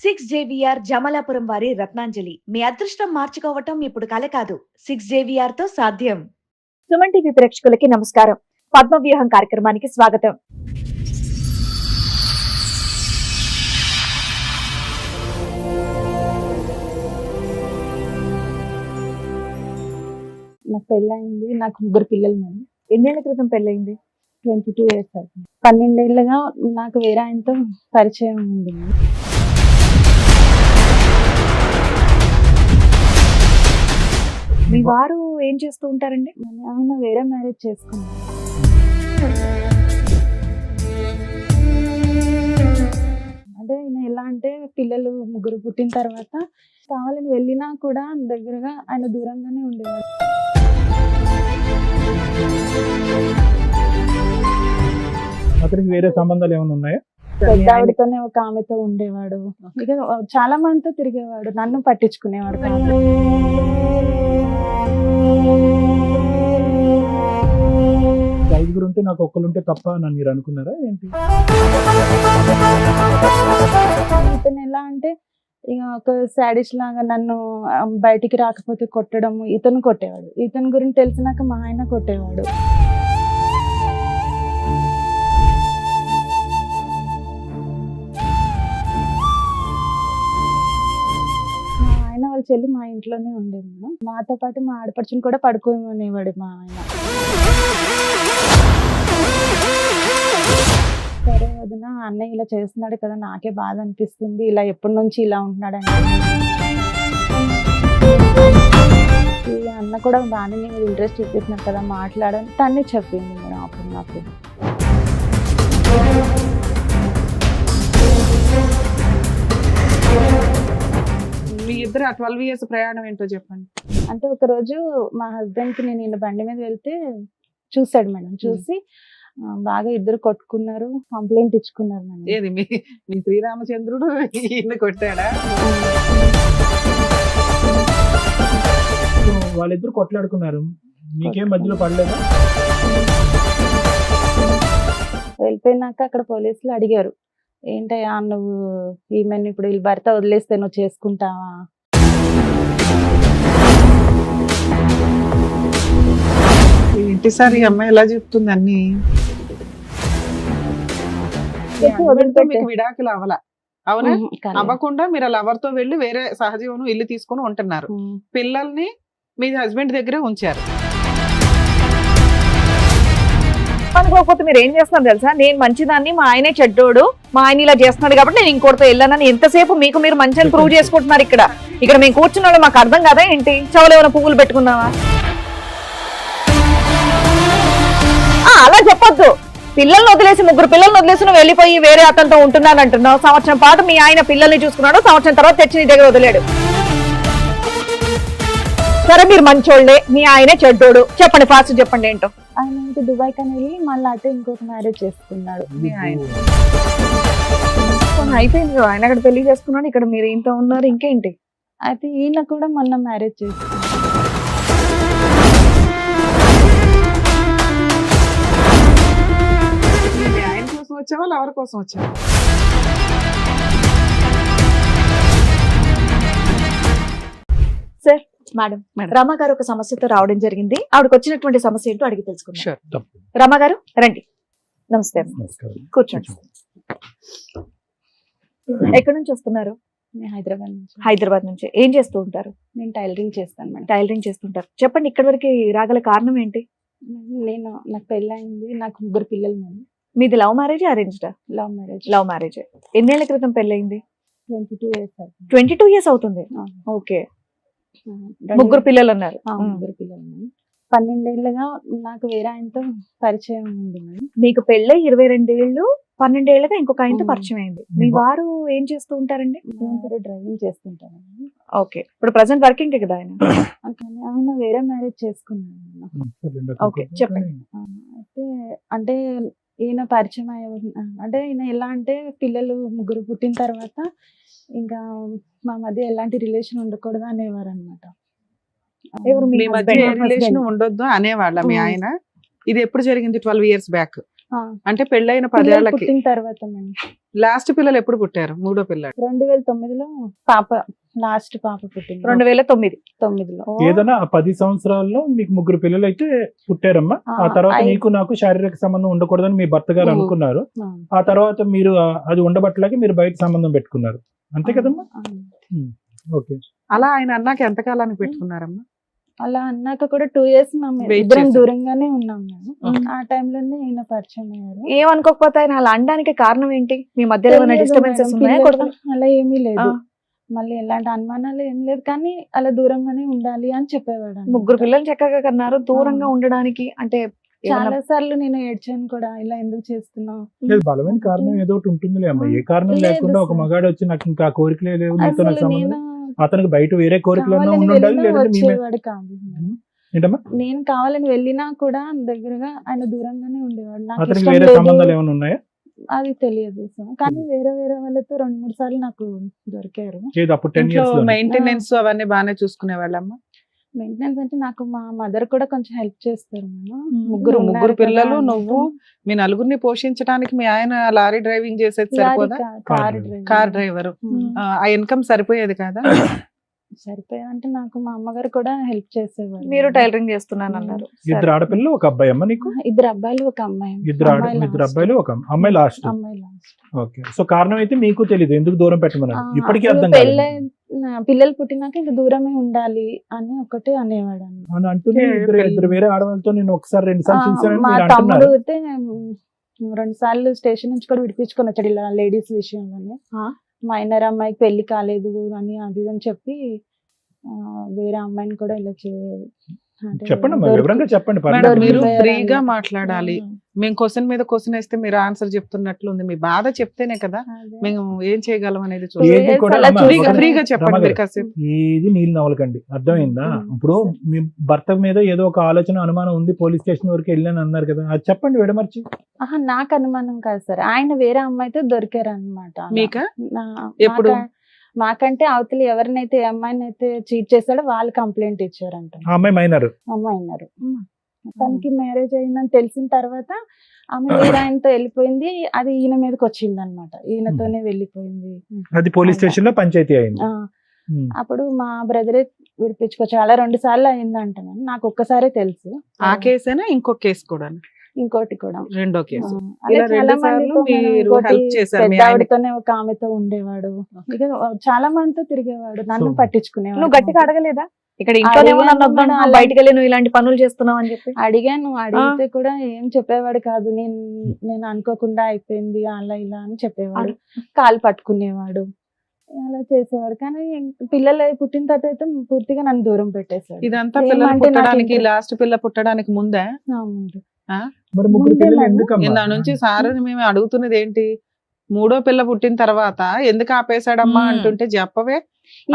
JVR Jamalapuram వారి రత్నాంజలి. మీ అదృష్టం మార్చుకోవటం ఇప్పుడు కల కాదు. 6 JVR తో సాధ్యం. సుమన్ టీవీ ప్రేక్షకులకి నమస్కారం. పద్మవ్యూహం కార్యక్రమానికి స్వాగతం. నాకు పెళ్ళయింది. నాకు 3 పిల్లలు మేడం. ఎన్నేళ్ల క్రితం పెళ్ళయింది? 22 ఇయర్స్ అవుతుంది. 12 ఏళ్ళుగా నాకు వేరే ఆయనతో పరిచయం ఉంది మేడం. మీ వారు ఏం చేస్తూ ఉంటారండి? ఆయన వేరే మ్యారేజ్ చేసుకున్నారు. అంటే ఆయన ఎలా అంటే పిల్లలు 3 పుట్టిన తర్వాత కావాలని వెళ్ళినా కూడా దగ్గరగా ఆయన దూరంగానే ఉండేవాడు. అతనికి వేరే సంబంధాలు ఏమైనా ఉన్నాయా? పెద్ద ఆవిడతోనే ఒక ఆమెతో ఉండేవాడు. ఇక చాలా మందితో తిరిగేవాడు. నన్ను పట్టించుకునేవాడు కాదు. ఐదుగురు ఉంటే నాకు ఒక్కరుంటే తప్ప అని మీరు అనుకున్నారా ఏంటి? ఇతను ఎలా అంటే ఇక ఒక సాడిస్ట్ లాగా నన్ను బయటికి రాకపోతే కొట్టడం, ఇతను కొట్టేవాడు. ఇతని గురించి తెలిసినాక మా ఆయన కొట్టేవాడు. మా ఆయన వాళ్ళ చెల్లి మా ఇంట్లోనే ఉండేది మేడం. మాతో పాటు మా ఆడపడుచుని కూడా పడుకోమనేవాడు మా ఆయన. సరే వదిన, అన్నయ్య ఇలా చేస్తున్నాడు కదా, నాకే బాధ అనిపిస్తుంది, ఇలా ఎప్పటి నుంచి ఇలా ఉంటున్నాడంటే. ఈ అన్న కూడా బాగానే నీ మీద ఇంట్రెస్ట్ చూపిస్తున్నాడు కదా, మాట్లాడని తనే చెప్పింది మేడం అప్పుడు నాకు. మీ ఇద్దరు 12 ఇయర్స్ ప్రయాణం ఏంటో చెప్పండి. అంటే ఒక రోజు మా హస్బెండ్ కి నేను బండి మీద వెళ్తే చూసాడు మేడం. చూసి బాగా ఇద్దరు కొట్టుకున్నారు, కంప్లైంట్ ఇచ్చుకున్నారు మేడం. ఏది మీ శ్రీరామచంద్రుడు ఈయన్ని కొట్టాడా? వాళ్ళిద్దరు కొట్లాడుకున్నారు, మీకేం మధ్యలో పడలేదా? వెళ్ళిపోయినాక అక్కడ పోలీసులు అడిగారు, ఏంటయ్యా నువ్వు ఈమెను ఇప్పుడు వీళ్ళ భర్త వదిలేస్తే నువ్వు చేసుకుంటావా? ఏంటి సార్ ఈ అమ్మాయి ఎలా చెప్తుంది అన్ని? మీకు విడాకులు అవలా, అవునా? అవ్వకుండా మీరు లవర్ తో వెళ్ళి వేరే సహజీవనం ఇల్లు తీసుకొని ఉంటున్నారు. పిల్లల్ని మీ హస్బెండ్ దగ్గరే ఉంచారు. అనుకోకపోతే మీరు ఏం చేస్తున్నారు తెలుసా? నేను మంచిదాన్ని, మా ఆయనే చెడ్డోడు, మా ఆయన ఇలా చేస్తున్నాడు కాబట్టి నేను ఇంకోటితో వెళ్ళానని ఎంతసేపు మీకు మీరు మంచి అని ప్రూవ్ చేసుకుంటున్నారు. ఇక్కడ మేము కూర్చున్న వాళ్ళు మాకు అర్థం కదా ఏంటి? చెవులు ఏమైనా పువ్వులు పెట్టుకున్నావా? అలా చెప్పొద్దు. పిల్లల్ని వదిలేసి 3 పిల్లల్ని వదిలేసి నువ్వు వెళ్ళిపోయి వేరే అతనితో ఉంటున్నాను అంటున్నావు. సంవత్సరం పాటు మీ ఆయన పిల్లల్ని చూసుకున్నాడు, సంవత్సరం తర్వాత తెచ్చి నీ దగ్గర వదిలేడు. సరే మీరు మంచోళ్ళే, మీ ఆయనే చెడ్డోడు, చెప్పండి, ఫాస్ట్ చెప్పండి ఏంటో. ఆయన ఇంటి దుబాయ్ కని వెళ్ళి మళ్ళీ అటు ఇంకొక మ్యారేజ్ చేసుకున్నాడు. మీ ఆయన అయిపోయింది, ఆయన అక్కడ పెళ్లి చేసుకున్నాడు, ఇక్కడ మీరు ఇంత ఉన్నారు, ఇంకేంటి? అయితే ఈయన కూడా మొన్న మ్యారేజ్ చేసుకున్నాడు. మీ ఆయన కోసం వచ్చావా లవర్ కోసం వచ్చావా? సార్, మేడం, రమ గారు ఒక సమస్యతో రావడం జరిగింది. ఆవిడకి వచ్చినటువంటి సమస్య ఏంటో అడిగి తెలుసుకుందాం. రమ గారు రండి. నమస్తే. కూర్చోండి. ఎక్కడి నుంచి వస్తున్నారు? హైదరాబాద్ నుంచి. ఏం చేస్తూ ఉంటారు? నేను టైలరింగ్ చేస్తాను మేడం. టైలరింగ్ చేస్తుంటారు. చెప్పండి, ఇక్కడి వరకు రాగల కారణం ఏంటి? నాకు పెళ్ళయింది. నాకు 3 పిల్లలు మేడం. మీది లవ్ మ్యారేజ్, అరేంజ్డా? Love marriage. Love marriage. ఎన్నేళ్ల క్రితం పెళ్ళయింది? 22 ఇయర్స్ అవుతుంది. 22 ఇయర్స్ అవుతుంది. ఓకే. 3 పిల్లలు ఉన్నారు. 3 పిల్లలు. 12 ఏళ్ళుగా నాకు వేరే ఆయనతో పరిచయం ఉంది మేడం. మీకు పెళ్ళై 22 ఏళ్ళు, 12 ఏళ్ళుగా ఇంకొక ఆయనతో పరిచయం అయింది. మీ వారు ఏం చేస్తూ ఉంటారండి? డ్రైవింగ్ చేస్తుంటారు. ఓకే. ఇప్పుడు ప్రెసెంట్ వర్కింగ్ కదా ఆయన? కానీ ఆయన వేరే మ్యారేజ్ చేసుకున్నాడు. ఓకే, చెప్పండి. అయితే అంటే ఈయన పరిచయం అంటే ఈయన ఎలా అంటే పిల్లలు 3 పుట్టిన తర్వాత ఇంకా మా మధ్య ఎలాంటి రిలేషన్ ఉండకూడదు అనేవారు అనమాట. మీ మధ్య రిలేషన్ ఉండొద్దు అనేవాళ్ళ మీ ఆయన? ఇది ఎప్పుడు జరిగింది? 12 ఇయర్స్ బ్యాక్. ఆ. అంటే పెళ్ళైన పిల్లలు 10 ఏళ్లకి పుట్టిన తర్వాత మేడం లాస్ట్ పిల్లలు ఎప్పుడు పుట్టారు? మూడో పిల్లడు 2009లో పాప లాస్ట్ పాప పుట్టింది 2009. 9లో ఏదైనా ఆ 10 సంవత్సరాల్లో మీకు 3 పిల్లలు అయితే పుట్టారమ్మా. ఆ తర్వాత నీకు నాకు శారీరక సంబంధం ఉండకూడదని మీ భర్త గారు అనుకున్నారు. ఆ తర్వాత మీరు అది ఉండబట్టలేక మీరు బయట సంబంధం పెట్టుకున్నారు, అంతే కదమ్మా? ఓకే. అలా ఆయన అన్నాక ఎంతకాలానికి పెట్టుకున్నారమ్మా? అలా అన్నాక కూడా 2 years మేము Wait ఇద్దరం చేశారు. దూరంగానే ఉన్నాం మేము. ఆ టైంలోనే ఈయన పరిచయం అయ్యారు. ఏమనుకోకపోతే ఆయన అలా అనడానికి కారణం ఏంటి? మీ మధ్యలో ఏమైనా తెలియదు డిస్టర్బెన్సెస్ మేడం, ఉన్నాయా? పిల్లలు గొడవలు? అలా ఏమీ లేదు. ఆ. మళ్ళీ ఎలాంటి అనుమానాలు ఏం లేదు, కానీ అలా దూరంగానే ఉండాలి అని చెప్పేవాడు అన్నమాట. 3 పిల్లలు చక్కగా కన్నారు, దూరంగా ఉండడానికి అంటే చాలా సార్లు నేను ఏడ్చాను కూడా, ఇలా ఎందుకు చేస్తున్నావు లేదు, బలమైన కారణం ఏదో ఒకటి ఉంటుందిలే అమ్మా. ఏ కారణం లేదు లేకుండా ఒక సార్. మగాడు వచ్చి నాకు ఇంకా కోరికలే లేవు, నీతో నాకు అసలు సంబంధం నేను లేదు. అతనికి బయట వేరే కోరికలన్నా కావాలని ఉండాలి, వెళ్ళినా లేదంటే మేమే వచ్చేవాడు కాదు. ఏంటమ్మా? నేను కావాలని వెళ్ళినా కూడా దగ్గరగా ఆయన దూరంగానే ఉండేవాడు. నాకు అతనికి ఇష్టం వేరే లేదు సంబంధాలు ఏమైనా ఉన్నాయా? అది తెలియదు సార్, కానీ వేరే వేరే వాళ్ళతో 2-3 సార్లు నాకు దొరికారు. లేదు, అప్పుడు 10 ఇంట్లో years లో. మెయింటెనెన్స్ అవన్నీ బాగానే చూసుకునే వాళ్ళమ్మా? మెయింటెనెన్స్ అంటే నాకు మా మదర్ కూడా కొంచెం హెల్ప్ చేస్తారు మేడం. ముగ్గురు ఉన్నారు పిల్లలు, కదా నువ్వు, మీ నలుగురిని పోషించడానికి మీ ఆయన లారీ డ్రైవింగ్ చేసేది సరిపోదా? Car car driver. ఆ ఇన్కమ్ సరిపోయేది కదా? సరిపోయాదంటే నాకు మా అమ్మగారు కూడా హెల్ప్ చేసేవారు. మీరు టైలరింగ్ చేస్తున్నాను అన్నారు. ఇద్దరు ఆడపిల్లలు ఒక అబ్బాయి అమ్మ నీకు? 2 అబ్బాయిలు 1 అమ్మాయి. ఇద్దరు అబ్బాయిలు ఒక అమ్మాయి లాస్ట్. అమ్మాయి లాస్ట్. ఓకే. సో కారణం అయితే మీకు తెలియదు ఎందుకు దూరం పెట్టమని, ఇప్పటికీ అర్థం పెళ్ళై పిల్లలు పుట్టినాక ఇంకా దూరమే ఉండాలి అని ఒకటే అనేవాడు అన్నమాట. అని అంటూనే ఇద్దరు వేరే ఆడవాళ్ళతో నేను ఒకసారి 2 సార్లు చూసానని మా మీరు తమ్ముడు అంటున్నారు. అయితే 2 సార్లు స్టేషన్ నుంచి కూడా విడిపించుకొని వచ్చాడు ఇలా లేడీస్ విషయంలోనే. మైనర్ అమ్మాయికి పెళ్లి కాలేదు అని అది అని చెప్పి వేరే అమ్మాయిని కూడా ఇలా చెప్పండి అమ్మా, వివరంగా చెప్పండి. మేడం, పర్లేదు. మీరు దొరికిపోయారు ఫ్రీగా అన్నమాట. మాట్లాడాలి. మేము క్వశ్చన్ మీద క్వశ్చన్ వేస్తే మీరు ఆన్సర్ చెప్తున్నట్లు ఉంది. మీ బాధ చెప్తేనే కదా మేము ఏం చేయగలం అనేది చూస్తాం. ఏది కూడా అలా అమ్మా, చూసి- ఒకటి ఫ్రీగా చెప్పండి రమగారు, మీరు కాసేపు. ఏది నీళ్ళు నవ్వలకండి, అర్థమైందా? ఇప్పుడు మీ భర్త మీద ఏదో ఒక ఆలోచన అనుమానం ఉంది, పోలీస్ స్టేషన్ వరకు వెళ్ళాను అన్నారు కదా, అది చెప్పండి విడమర్చి. నాకు అనుమానం కాదు సార్, ఆయన వేరే అమ్మాయితో దొరికారు అనమాట. మీకా? ఎప్పుడు? మాకంటే అవతల ఎవరినైతే ఏ అమ్మాయిని అయితే చీట్ చేశాడో వాళ్ళు కంప్లైంట్ ఇచ్చారంట. ఆ అమ్మాయి మైనర్. అమ్మాయి అన్నారు. తనకి మ్యారేజ్ అయిందని తెలిసిన తర్వాత ఆమె వేరే ఆయనతో వెళ్ళిపోయింది. అది ఈయన మీదకి వచ్చింది అనమాట, ఈయనతోనే వెళ్ళిపోయింది. అది పోలీస్ స్టేషన్ లో పంచాయతీ అయింది. అప్పుడు మా బ్రదరే విడిపించుకోవచ్చు, అలా 2 సార్లు అయిందంట. నాకు ఒక్కసారే తెలుసు. ఆ కేసేనా ఇంకో కేసు కూడా? ఇంకోటి కూడా రెండో కేసు. అలా ఇలా చాలా 2 సార్లు మందితో మీరు ఇంకోటి హెల్ప్ చేశారు మీ పెద్ద ఆయనకి. ఆవిడతోనే ఒక ఆమెతో ఉండేవాడు. ఇక చాలా మందితో తిరిగేవాడు, నన్ను So, పట్టించుకునేవాడు. నువ్వు గట్టిగా అడగలేదా? ఇక్కడ ఇంట్లోనేమో నన్ను వద్దన్నా, అడిగాను, బయటికి వెళ్ళి నువ్వు ఇలాంటి పనులు చేస్తున్నావు అని చెప్పి. అడిగాను, అడిగితే కూడా ఏం చెప్పేవాడు కాదు. నేను అనుకోకుండా అయిపోయింది అలా ఇలా అని చెప్పేవాడు. కాలు పట్టుకునేవాడు, అలా చేసేవాడు. కానీ పిల్లలు పుట్టిన తర్వాత అయితే పూర్తిగా నన్ను దూరం పెట్టేశాడు. ఇదంతా ఏమంటే పిల్లలు నాకు పుట్టడానికి, ఇంట్రెస్ట్- లాస్ట్ పిల్ల పుట్టడానికి ముందే? ముందు. మరి 3 ముందే పిల్లలు మేడం. ఎందుకమ్మా? నిన్న నుంచి సార్ మేము అడుగుతున్నది ఏంటి, 3వ పిల్ల పుట్టిన తర్వాత ఎందుకు ఆపేశాడమ్మా అంటుంటే చెప్పవే.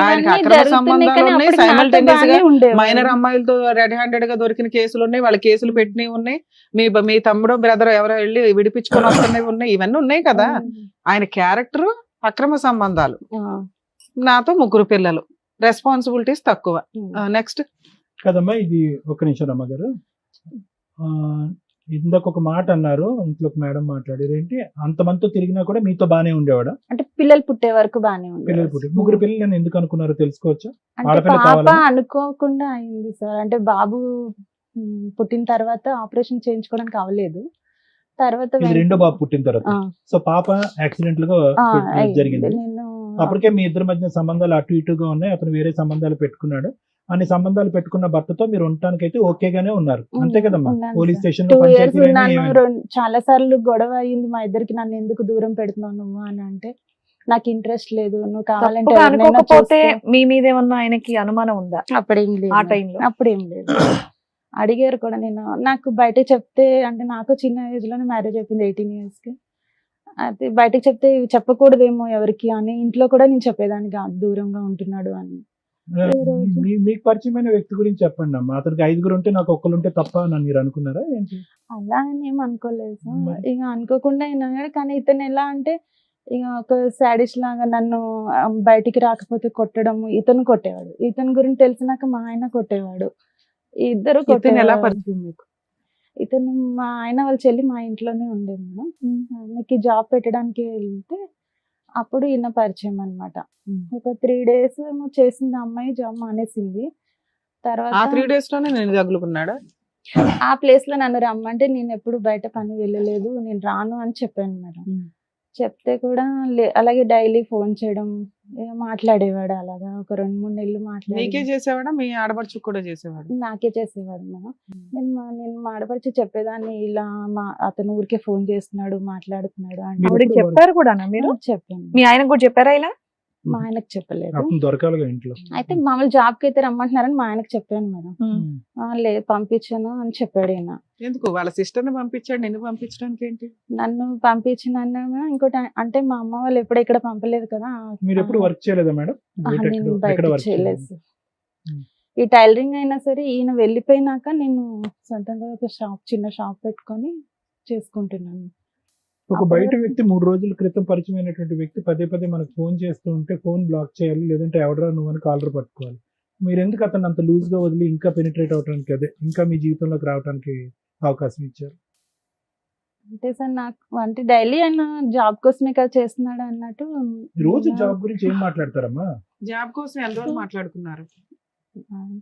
ఆయనకి ఇవన్నీ అక్రమ జరుగుతున్నాయి, సంబంధాలు కానీ ఉన్నాయి, అప్పటికి నాతో simultaneous గా బాగానే ఉండేవాడు. మైనర్ అమ్మాయిలతో రెడ్ హ్యాండెడ్ గా దొరికిన కేసులు ఉన్నాయి, వాళ్ళ కేసులు పెట్టినవి ఉన్నాయి, మీ తమ్ముడు బ్రదర్ ఎవరో వెళ్ళి విడిపించుకొని వస్తున్నవి ఉన్నాయి, ఇవన్నీ ఉన్నాయి కదా. ఆయన క్యారెక్టర్ అక్రమ సంబంధాలు, నాతో 3 పిల్లలు, రెస్పాన్సిబిలిటీస్ తక్కువ. నెక్స్ట్. కదమ్మా, ఇది ఒక నిమిషం అమ్మగారు. ఇందాక ఒక మాట అన్నారు, ఇంట్లో మేడం మాట్లాడారు ఏంటి, అంతమందితో తిరిగినా కూడా మీతో బానే ఉండేవాడా? అంటే పిల్లలు పుట్టే వరకు బానే పిల్లలు ఉంది. పుట్టి 3 పిల్లలు నేను ఎందుకు అనుకున్నారో తెలుసుకోవచ్చా? అంటే ఆడపిల్ల పాప కావాలని? అనుకోకుండా అయింది సార్. అంటే బాబు పుట్టిన తర్వాత ఆపరేషన్ చేయించుకోవడానికి అవ్వలేదు. తర్వాత ఇది రెండో బాబు పుట్టిన తర్వాత. సో పాప యాక్సిడెంట్ గా జరిగింది. నేను అప్పటికే మీ ఇద్దరి మధ్య సంబంధాలు అటు ఇటుగా ఉన్నాయి, అతను వేరే సంబంధాలు పెట్టుకున్నాడు. అన్ని సంబంధాలు పెట్టుకున్న భర్తతో మీరు ఉండటానికైతే ఓకేగానే ఉన్నారు, అంతే కదమ్మా? ఉన్నాను పోలీస్ సార్. స్టేషన్ 2 years ఉన్నాను. చాలా సార్లు గొడవ అయింది మా ఇద్దరికి, నన్ను ఎందుకు దూరం పెడుతున్నావు నువ్వు అని అంటే, నాకు ఇంట్రెస్ట్ లేదు, నువ్వు కావాలంటే తప్పుగా ఎవరినైనా అనుకోకపోతే చూసుకో. మీ మీద ఏమన్నా ఆయనకి అనుమానం ఉందా అప్పుడేం లేదు, ఆ టైంలో? అప్పుడేం లేదు. అడిగారు కూడా. నేను నాకు బయట చెప్తే, అంటే నాకు చిన్న ఏజ్ లోనే మ్యారేజ్ అయిపోయింది, 18 years కి. అయితే బయటకు చెప్తే ఇవి చెప్పకూడదేమో ఎవరికి అని ఇంట్లో కూడా నేను చెప్పేదాన్ని కాదు, దూరంగా ఉంటున్నాడు అని. మీకు పరిచయమైన వ్యక్తి గురించి చెప్పండి అమ్మా. అతనికి 5 ఉంటే నాకు ఒక్కరుంటే తప్ప అని మీరు అనుకున్నారా ఏంటి? అలా అని ఏం అనుకోలేదు సార్. మరి? ఇక అనుకోకుండా అయినా, కానీ ఇతను ఎలా అంటే ఇక ఒక సాడిస్ట్ లాగా నన్ను బయటికి రాకపోతే కొట్టడం, ఇతను కొట్టేవాడు. ఇతని గురించి తెలిసినాక మా ఆయన కొట్టేవాడు. ఇద్దరు ఇతను ఎలా కొట్టేవాడు. పరిచయం మీకు? ఇతను మా ఆయన వాళ్ళ చెల్లి మా ఇంట్లోనే ఉండేది మేడం. ఆమెకి జాబ్ పెట్టడానికి వెళ్తే అప్పుడు ఈయన పరిచయం అనమాట. ఒక 3 days ఏమో చేసింది ఆ అమ్మాయి, జాబ్ మానేసింది. ఆ తర్వాత 3 days లోనే నేను తగులుకున్నాడా? ఆ ప్లేస్ లో నన్ను రమ్మంటే నేను ఎప్పుడు బయట పని వెళ్ళలేదు, నేను రాను అని చెప్పాను మేడం. చెప్తే కూడా అలాగే డైలీ ఫోన్ చేయడం, మాట్లాడేవాడు అలాగా ఒక 2-3 నెలలు నీకే మాట్లాడి చేసేవాడా మీ ఆడపడుచుకు కూడా చేసేవాడు? నాకే చేసేవాడు మేడం. నేను మా ఆడపడిచి చెప్పేదాన్ని, ఇలా అతను ఊరికే ఫోన్ చేస్తున్నాడు, మాట్లాడుతున్నాడు అంటే మీరు ఆవిడకి ఎప్పుడు చెప్పారు కూడా మీరు? చెప్పాను. మీ ఆయనకు కూడా చెప్పారా ఇలా? మా ఆయనకు చెప్పలేదు. అతను దొరకాలిగా ఇంట్లో. అయితే మామూలు జాబ్ కి అయితే రమ్మంటున్నారని మా ఆయనకు చెప్పాను మేడం. లేదు పంపించాను అని చెప్పాడు ఈయన. ఎందుకు వాళ్ళ సిస్టర్ ని పంపించాడు, నిన్ను పంపించడానికి ఏంటి? నన్ను పంపించిన ఇంకోటి అంటే మా అమ్మ వాళ్ళు ఎప్పుడు ఇక్కడ పంపలేదు కదా. మీరు ఎప్పుడు వర్క్ చేయలేదా మేడం? నేను బయట వర్క్ చేయలేదు. ఈ టైలరింగ్ అయినా సరే ఈయన వెళ్ళిపోయినాక నేను సొంతంగా ఒక చిన్న షాప్ పెట్టుకొని చేసుకుంటున్నాను. ఒక బయట వ్యక్తి 3 రోజుల క్రితం పరిచయమైనటువంటి వ్యక్తి పదే పదే మనకు ఫోన్ చేస్తూ ఉంటే ఫోన్ బ్లాక్ చేయాలి, లేదంటే ఎవడరా నువ్వు అని కాలర్ పట్టుకోవాలి. మీరు ఎందుకు అతను అంత లూజ్ గా వదిలి ఇంకా పెనిట్రేట్ అవడానికి, అదే ఇంకా మీ జీవితంలోకి రావడానికి అవకాశం ఇచ్చారు? అంటే సార్ నాకు అంటే డైలీ ఆయన జాబ్ కోసమే కదా చేస్తున్నాడు అన్నట్టు. రోజు జాబ్ గురించి ఏం మాట్లాడతారమ్మా? జాబ్ కోసం ఎన్ని రోజులు మాట్లాడుకున్నారు?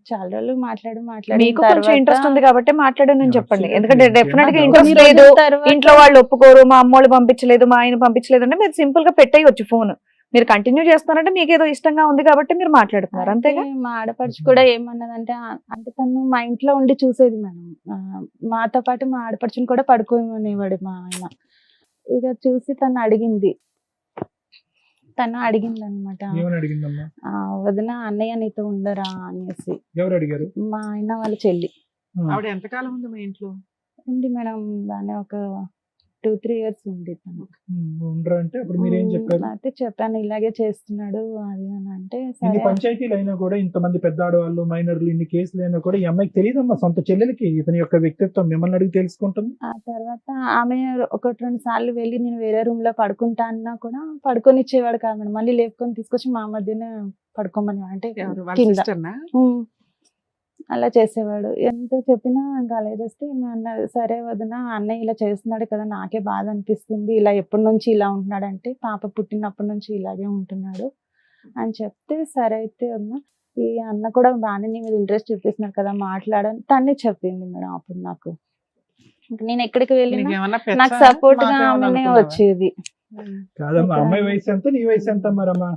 చాలా రోజులు మాట్లాడి మీకు కొంచెం ఇంట్రెస్ట్ ఉంది కాబట్టి మాట్లాడానని చెప్పండి. Absolutely. ఎందుకంటే డెఫినెట్ గా కొన్ని ఇంట్రెస్ట్ లేదు, ఇంట్లో వాళ్ళు ఒప్పుకోరు, మా అమ్మోళ్ళు పంపించలేదు, మా ఆయన పంపించలేదు అంటే మీరు సింపుల్ గా పెట్టేయచ్చు ఫోన్. మీరు కంటిన్యూ చేస్తున్నారంటే మీకు ఏదో ఇష్టంగా ఉంది కాబట్టి మీరు మాట్లాడుతున్నారు, అంతేగా? మా ఆడపడుచు కూడా ఏమన్నదంటే అంటే తను మా ఇంట్లో ఉండి చూసేది మేడం. మాతో పాటు మా ఆడపడుచుని కూడా పడుకోనివాడు మా ఆయన. ఇక చూసి తను అడిగింది అనమాట, ఏమని అడిగిందమ్మా? వదిన అన్నయ్య నీతో ఉండరా అనేసి. ఎవరు అడిగారు? మా ఆయన వాళ్ళ చెల్లి. ఆవిడ ఎంతకాలం ఉంది మీ ఇంట్లో? ఉంది మేడం, బానే ఒక 2-3 years ఉంది తను. ఉండరా అంటే అప్పుడు మీరు ఏం చెప్పారు? అయితే చెప్పాను ఇలాగే చేస్తున్నాడు అది అని అంటే ఇన్ని సరే. పంచాయతీలు అయినా కూడా, ఇంతమంది పెద్ద ఆడవాళ్ళు, మైనర్లు, ఇన్ని కేసులు అయినా కూడా ఈ అమ్మాయికి తెలియదమ్మా, సొంత చెల్లెలకి ఇతని యొక్క వ్యక్తిత్వం మిమ్మల్ని అడిగి తెలుసుకుంటుంది. ఆ తర్వాత ఆమె 1-2 సార్లు వెళ్ళి నేను వేరే రూమ్ లో పడుకుంటా అన్నా కూడా పడుకొని ఇచ్చేవాడు కాదు మేడం. మళ్ళీ లేపుకొని తీసుకొచ్చి మా మధ్యనే పడుకోమని అంటే ఎవరు? వాళ్ళ కింద. సిస్టర్నా? అలా చేసేవాడు. ఎంత చెప్పినా ఇంకా అలా చేస్తే అన్నది సరే వదిన అన్నయ్య ఇలా చేస్తున్నాడు కదా, నాకే బాధ అనిపిస్తుంది, ఇలా ఎప్పటి నుంచి ఇలా ఉంటున్నాడు అంటే పాప పుట్టినప్పటి నుంచి ఇలాగే ఉంటున్నాడు అని చెప్తే సరే అయితే అన్న ఈ అన్న కూడా బాగానే నీ మీద ఇంట్రెస్ట్ చూపిస్తున్నాడు కదా మాట్లాడని తనే చెప్పింది మేడం. అప్పుడు నాకు నేను ఎక్కడికి వెళ్ళినా నీకేమన్నా నాకు పెచ్చా? సపోర్ట్ గా మాకేమన్నా ఆమెనే అనుకున్నావా? వచ్చేది. కాదమ్మా, అమ్మాయి వయసు ఎంత, నీ వయసు ఎంత మరమ్మా?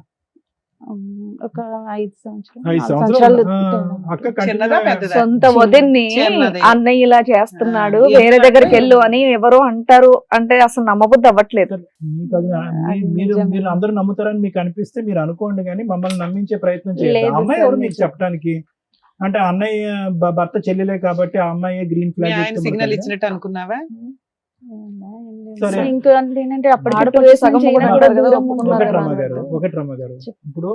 ఒక 5 సంవత్సరాలు 5 4 సంవత్సరాలు. సంవత్సరాలు అక్క చిన్నదా కంటిన్యూగా పెద్దదా? సొంత వదిన్ని చిన్నది. అన్నయ్య ఇలా చేస్తున్నాడు, ఆ, వేరే ఎందుకంటే- దగ్గరికి వెళ్ళు అని ఎవరో అంటారు అంటే అసలు నమ్మబుద్ధి అవ్వట్లేదు. మీకు అది అది మీరు నిజమే. మీరు అందరూ నమ్ముతారని మీకు అనిపిస్తే మీరు అనుకోండి, కానీ మమ్మల్ని నమ్మించే ప్రయత్నం చేయాలి. లేదు అమ్మాయి సార్, ఎవరు మీకు నిజం. చెప్పడానికి? అంటే అన్నయ్య భర్త చెల్లెలే కాబట్టి ఆ అమ్మాయి గ్రీన్ మీ ఆయన ఫ్లాగ్ సిగ్నల్ ఇచ్చినట్టు అనుకున్నావా? సరే. ఇంకా ఏంటంటే అప్పటికి ఆడపడుచు 2 years సగం నుంచి ఈయన మొగుడు కూడా అంటారు కదా, దూరం ఒప్పుకున్నారు ఉన్నాడు. ఒకటి రమ్మ గారు, చెప్పు. ఇప్పుడు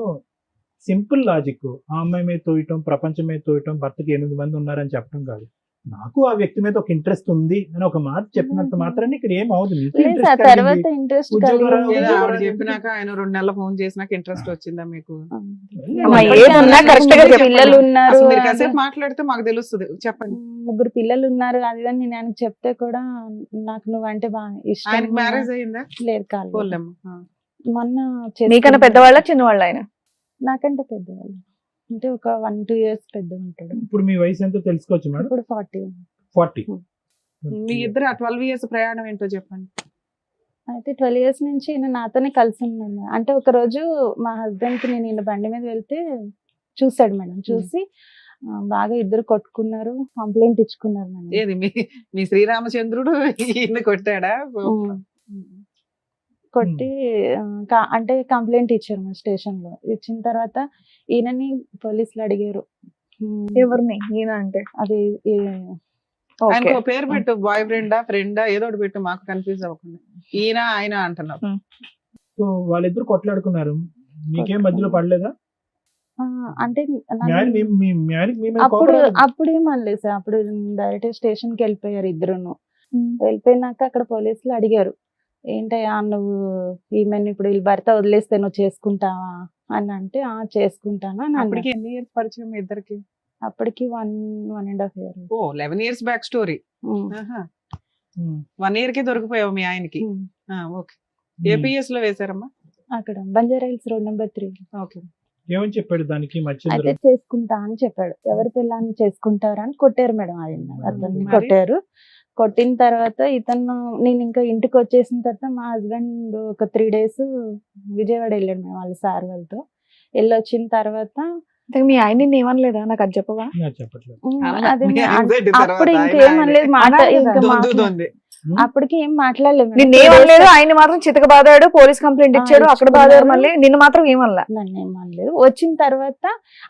సింపుల్ లాజిక్, ఆ అమ్మాయి మీద తోయటం, ప్రపంచం మీద తోయటం, భర్తకి 8 మంది ఉన్నారని చెప్పడం కాదు. నాకు ఆ వ్యక్తి మీద ఒక ఇంట్రెస్ట్ ఉంది అని ఒక మాట చెప్పినంత మాత్రాన్ని ఇక్కడ ఏం అవదు. మీకు లేదు interest సార్, కలిగింది. తర్వాత ఇంట్రెస్ట్ ఉద్యోగం కలిగింది. లేదా ఆవిడ ఉద్యోగం చెప్పినాక ఆయన 2 నెలల ఫోన్ చేసినాక ఇంట్రెస్ట్ వచ్చిందా మీకు? అమ్మా, ఏది ఉన్నా correct గా చెప్పండి. పిల్లలు ఉన్నారు, అసలు మీరు కాసేపు మాట్లాడితే మాకు తెలుస్తుంది. చెప్పండి. 3 పిల్లలు ఉన్నారు అది ఇది అని నేను ఆయనకు చెప్తే కూడా నాకు నువ్వంటే బాగా ఇష్టం. ఆయనకి మ్యారేజ్ అయ్యిందా? లేదు కాదు. పోలేమ్మా. మొన్న మీకన్నా చేసుకున్నాడు. పెద్దవాళ్ళ చిన్నవాళ్ళ ఆయన? నాకంటే పెద్దవాళ్ళు అంటే ఒక 1-2 years పెద్ద ఉంటాడు. ఇప్పుడు మీ వయసు ఎంతో తెలుసుకోవచ్చు మేడం? ఇప్పుడు 40. 40. మీ ఇద్దరు 12 years ప్రయాణం ఏంటో చెప్పండి. అయితే 12 years నుంచి ఈయన నాతోనే కలిసి ఉన్నాడు. అంటే ఒక రోజు మా హస్బెండ్ కి నేను ఈయన బండి మీద వెళ్తే చూసాడు మేడం. చూసి బాగా ఇద్దరు కొట్టుకున్నారు, కంప్లైంట్ ఇచ్చుకున్నారు మేడం. ఏది మీ శ్రీరామచంద్రుడు ఈయన కొట్టాడా? కొట్టి అంటే కంప్లైంట్ ఇచ్చారు మా స్టేషన్ లో. ఇచ్చిన తర్వాత ఈయనని పోలీసులు అడిగారు. ఎవరిని? ఈయన అంటే అది ఆయనకు ఓకే. ఒక పేరు పెట్టు, బాయ్ ఫ్రెండా ఫ్రెండా ఏదో ఒకటి పెట్టు, మాకు కన్ఫ్యూజ్ అవ్వకుండా. ఈయన ఆయన అంటున్నావు. సో వాళ్ళిద్దరు కొట్లాడుకున్నారు, మీకేం మధ్యలో పడలేదా? అంటే అప్పుడు ఏమనలేదు సార్. అప్పుడు డైరెక్ట్ స్టేషన్ కి వెళ్ళిపోయారు ఇద్దరును. వెళ్ళిపోయినాక అక్కడ పోలీసులు అడిగారు, ఏంటయ్యా నువ్వు ఈమెను ఇప్పుడు వీళ్ళ భర్త వదిలేస్తే నువ్వు చేసుకుంటావా అని అంటే చేసుకుంటాను అని అప్పటికి ఎన్ని ఇయర్స్ పరిచయం మీ ఇద్దరికి? అప్పటికి 1.5 year. ఓ 11 years బ్యాక్ స్టోరీ. ఉమ్, 1 year కి దొరికిపోయావు మీ ఆయనకి. ఉమ్. ఓకే. ఏపీఎస్ లో వేశారమ్మా? అక్కడ Banjara hills road number 3. Okay. ఏమని చెప్పాడు దానికి అయితే మధ్య చేసుకుంటా అని చెప్పాడు. ఎవరి పిల్లాన్ని చేసుకుంటారు అని కొట్టారు మేడం. ఆయన అతన్ని మరి? కొట్టారు. కొట్టిన తర్వాత ఇతను నేను ఇంకా ఇంటికి వచ్చేసిన తర్వాత మా హస్బెండ్ ఒక 3 days విజయవాడ వెళ్ళాడు మేడం వాళ్ళ సార్ వాళ్ళతో. వెళ్ళొచ్చిన తర్వాత ఇంతకు మీ ఆయన నిన్ను ఏమనలేదా? నాకు అది చెప్పవా? నాకు చెప్పట్లేదు. అదే మీ anxiety తర్వాత అప్పుడు ఆయన ఇంకేం అనలేదు మాట. అనాలి ఇంకా కదా. దొందుతోంది. అప్పటికి ఏం మాట్లాడలేదు మేడం. నిన్ను 3 days ఏమనలేదు, ఆయన మాత్రం చితక బాదాడు, పోలీస్ కంప్లైంట్ ఇచ్చాడు, అక్కడ ఇచ్చుకున్నారు. బాదాడు, మళ్ళీ నిన్ను మాత్రం ఏమనలా. నన్ను ఏం అనలేదు. వచ్చిన తర్వాత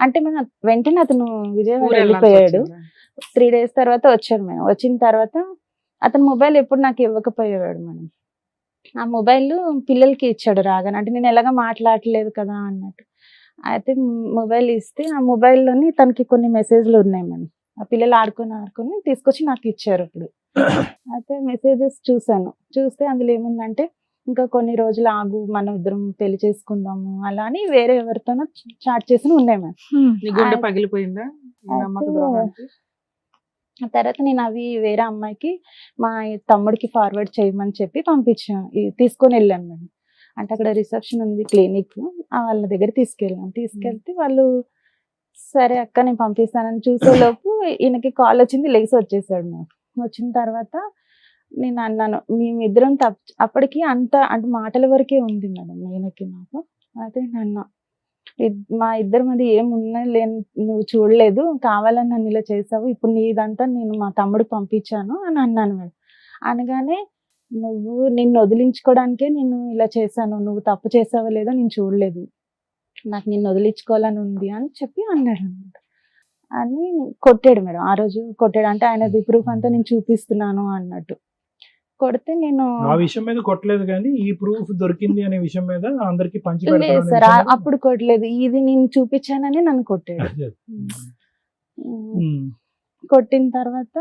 అంటే మనం వెంటనే అతను విజయవాడ ఊరు వెళ్ళాల్సి వెళ్ళిపోయాడు. వచ్చిందా? 3 days తర్వాత వచ్చాడు మేడం. వచ్చిన తర్వాత అతను మొబైల్ ఎప్పుడు నాకు ఇవ్వకపోయేవాడు మేడం. ఆ మొబైల్ పిల్లలకి ఇచ్చాడు రాగానే. అంటే నేను ఎలాగ మాట్లాడలేదు కదా అన్నట్టు. అయితే మొబైల్ ఇస్తే ఆ మొబైల్లోని తనకి కొన్ని మెసేజ్లు ఉన్నాయి మేడం. ఆ పిల్లలు ఆడుకొని తీసుకొచ్చి నాకు ఇచ్చారు ఇప్పుడు. అయితే మెసేజెస్ చూసాను. చూస్తే అందులో ఏముందంటే ఇంకా కొన్ని రోజులు ఆగు, మనం ఇద్దరం పెళ్లి చేసుకుందాము అలా అని వేరే ఎవరితోనో చాట్ చేసి ఉన్నాయి మేడం. నీ గుండె పగిలిపోయిందా? ఈ నమ్మక ద్రోహానికి? ఆ తర్వాత నేను అవి వేరే అమ్మాయికి మా తమ్ముడికి ఫార్వర్డ్ చేయమని చెప్పి పంపించాను. తీసుకొని వెళ్ళాను మేడం. అంటే అక్కడ రిసెప్షన్ ఉంది క్లినిక్, వాళ్ళ దగ్గర తీసుకెళ్తే వాళ్ళు సరే అక్క నేను పంపిస్తానని చూసేలోపు ఈయనకి కాల్ వచ్చింది, లెగిసి వచ్చేసాడు మేడం. వచ్చిన తర్వాత నేను అన్నాను మేమిద్దరం అప్పటికి అంత అంటే మాటల వరకే ఉంది మేడం ఈయనకి నాకు. అయితే నేను మా ఇద్దరి మధ్య ఏమున్నా లేని నువ్వు చూడలేదు, కావాలని నన్ను ఇలా చేసావు, ఇప్పుడు నీదంతా నేను మా తమ్ముడికి పంపించాను అని అన్నాను మేడం. అనగానే నువ్వు నిన్ను వదిలించుకోవడానికే నేను ఇలా చేశాను, నువ్వు తప్పు చేసావో లేదో నేను చూడలేదు, నాకు నిన్ను వదిలించుకోవాలని ఉంది అని చెప్పి అన్నాడు అనమాట. అని కొట్టాడు మేడం. ఆ రోజు కొట్టాడు. అంటే ఆయనది ప్రూఫ్ అంతా నేను చూపిస్తున్నాను అన్నట్టు కొడితే నేను ఆ విషయం మీద కొట్టలేదు కానీ ఈ ప్రూఫ్ దొరికింది అనే విషయం మీద అందరికి పంచి లేదు పెడతాను సార్ అప్పుడు కొట్టలేదు, ఇది నేను చూపించానని నన్ను కొట్టాడు. కొట్టిన తర్వాత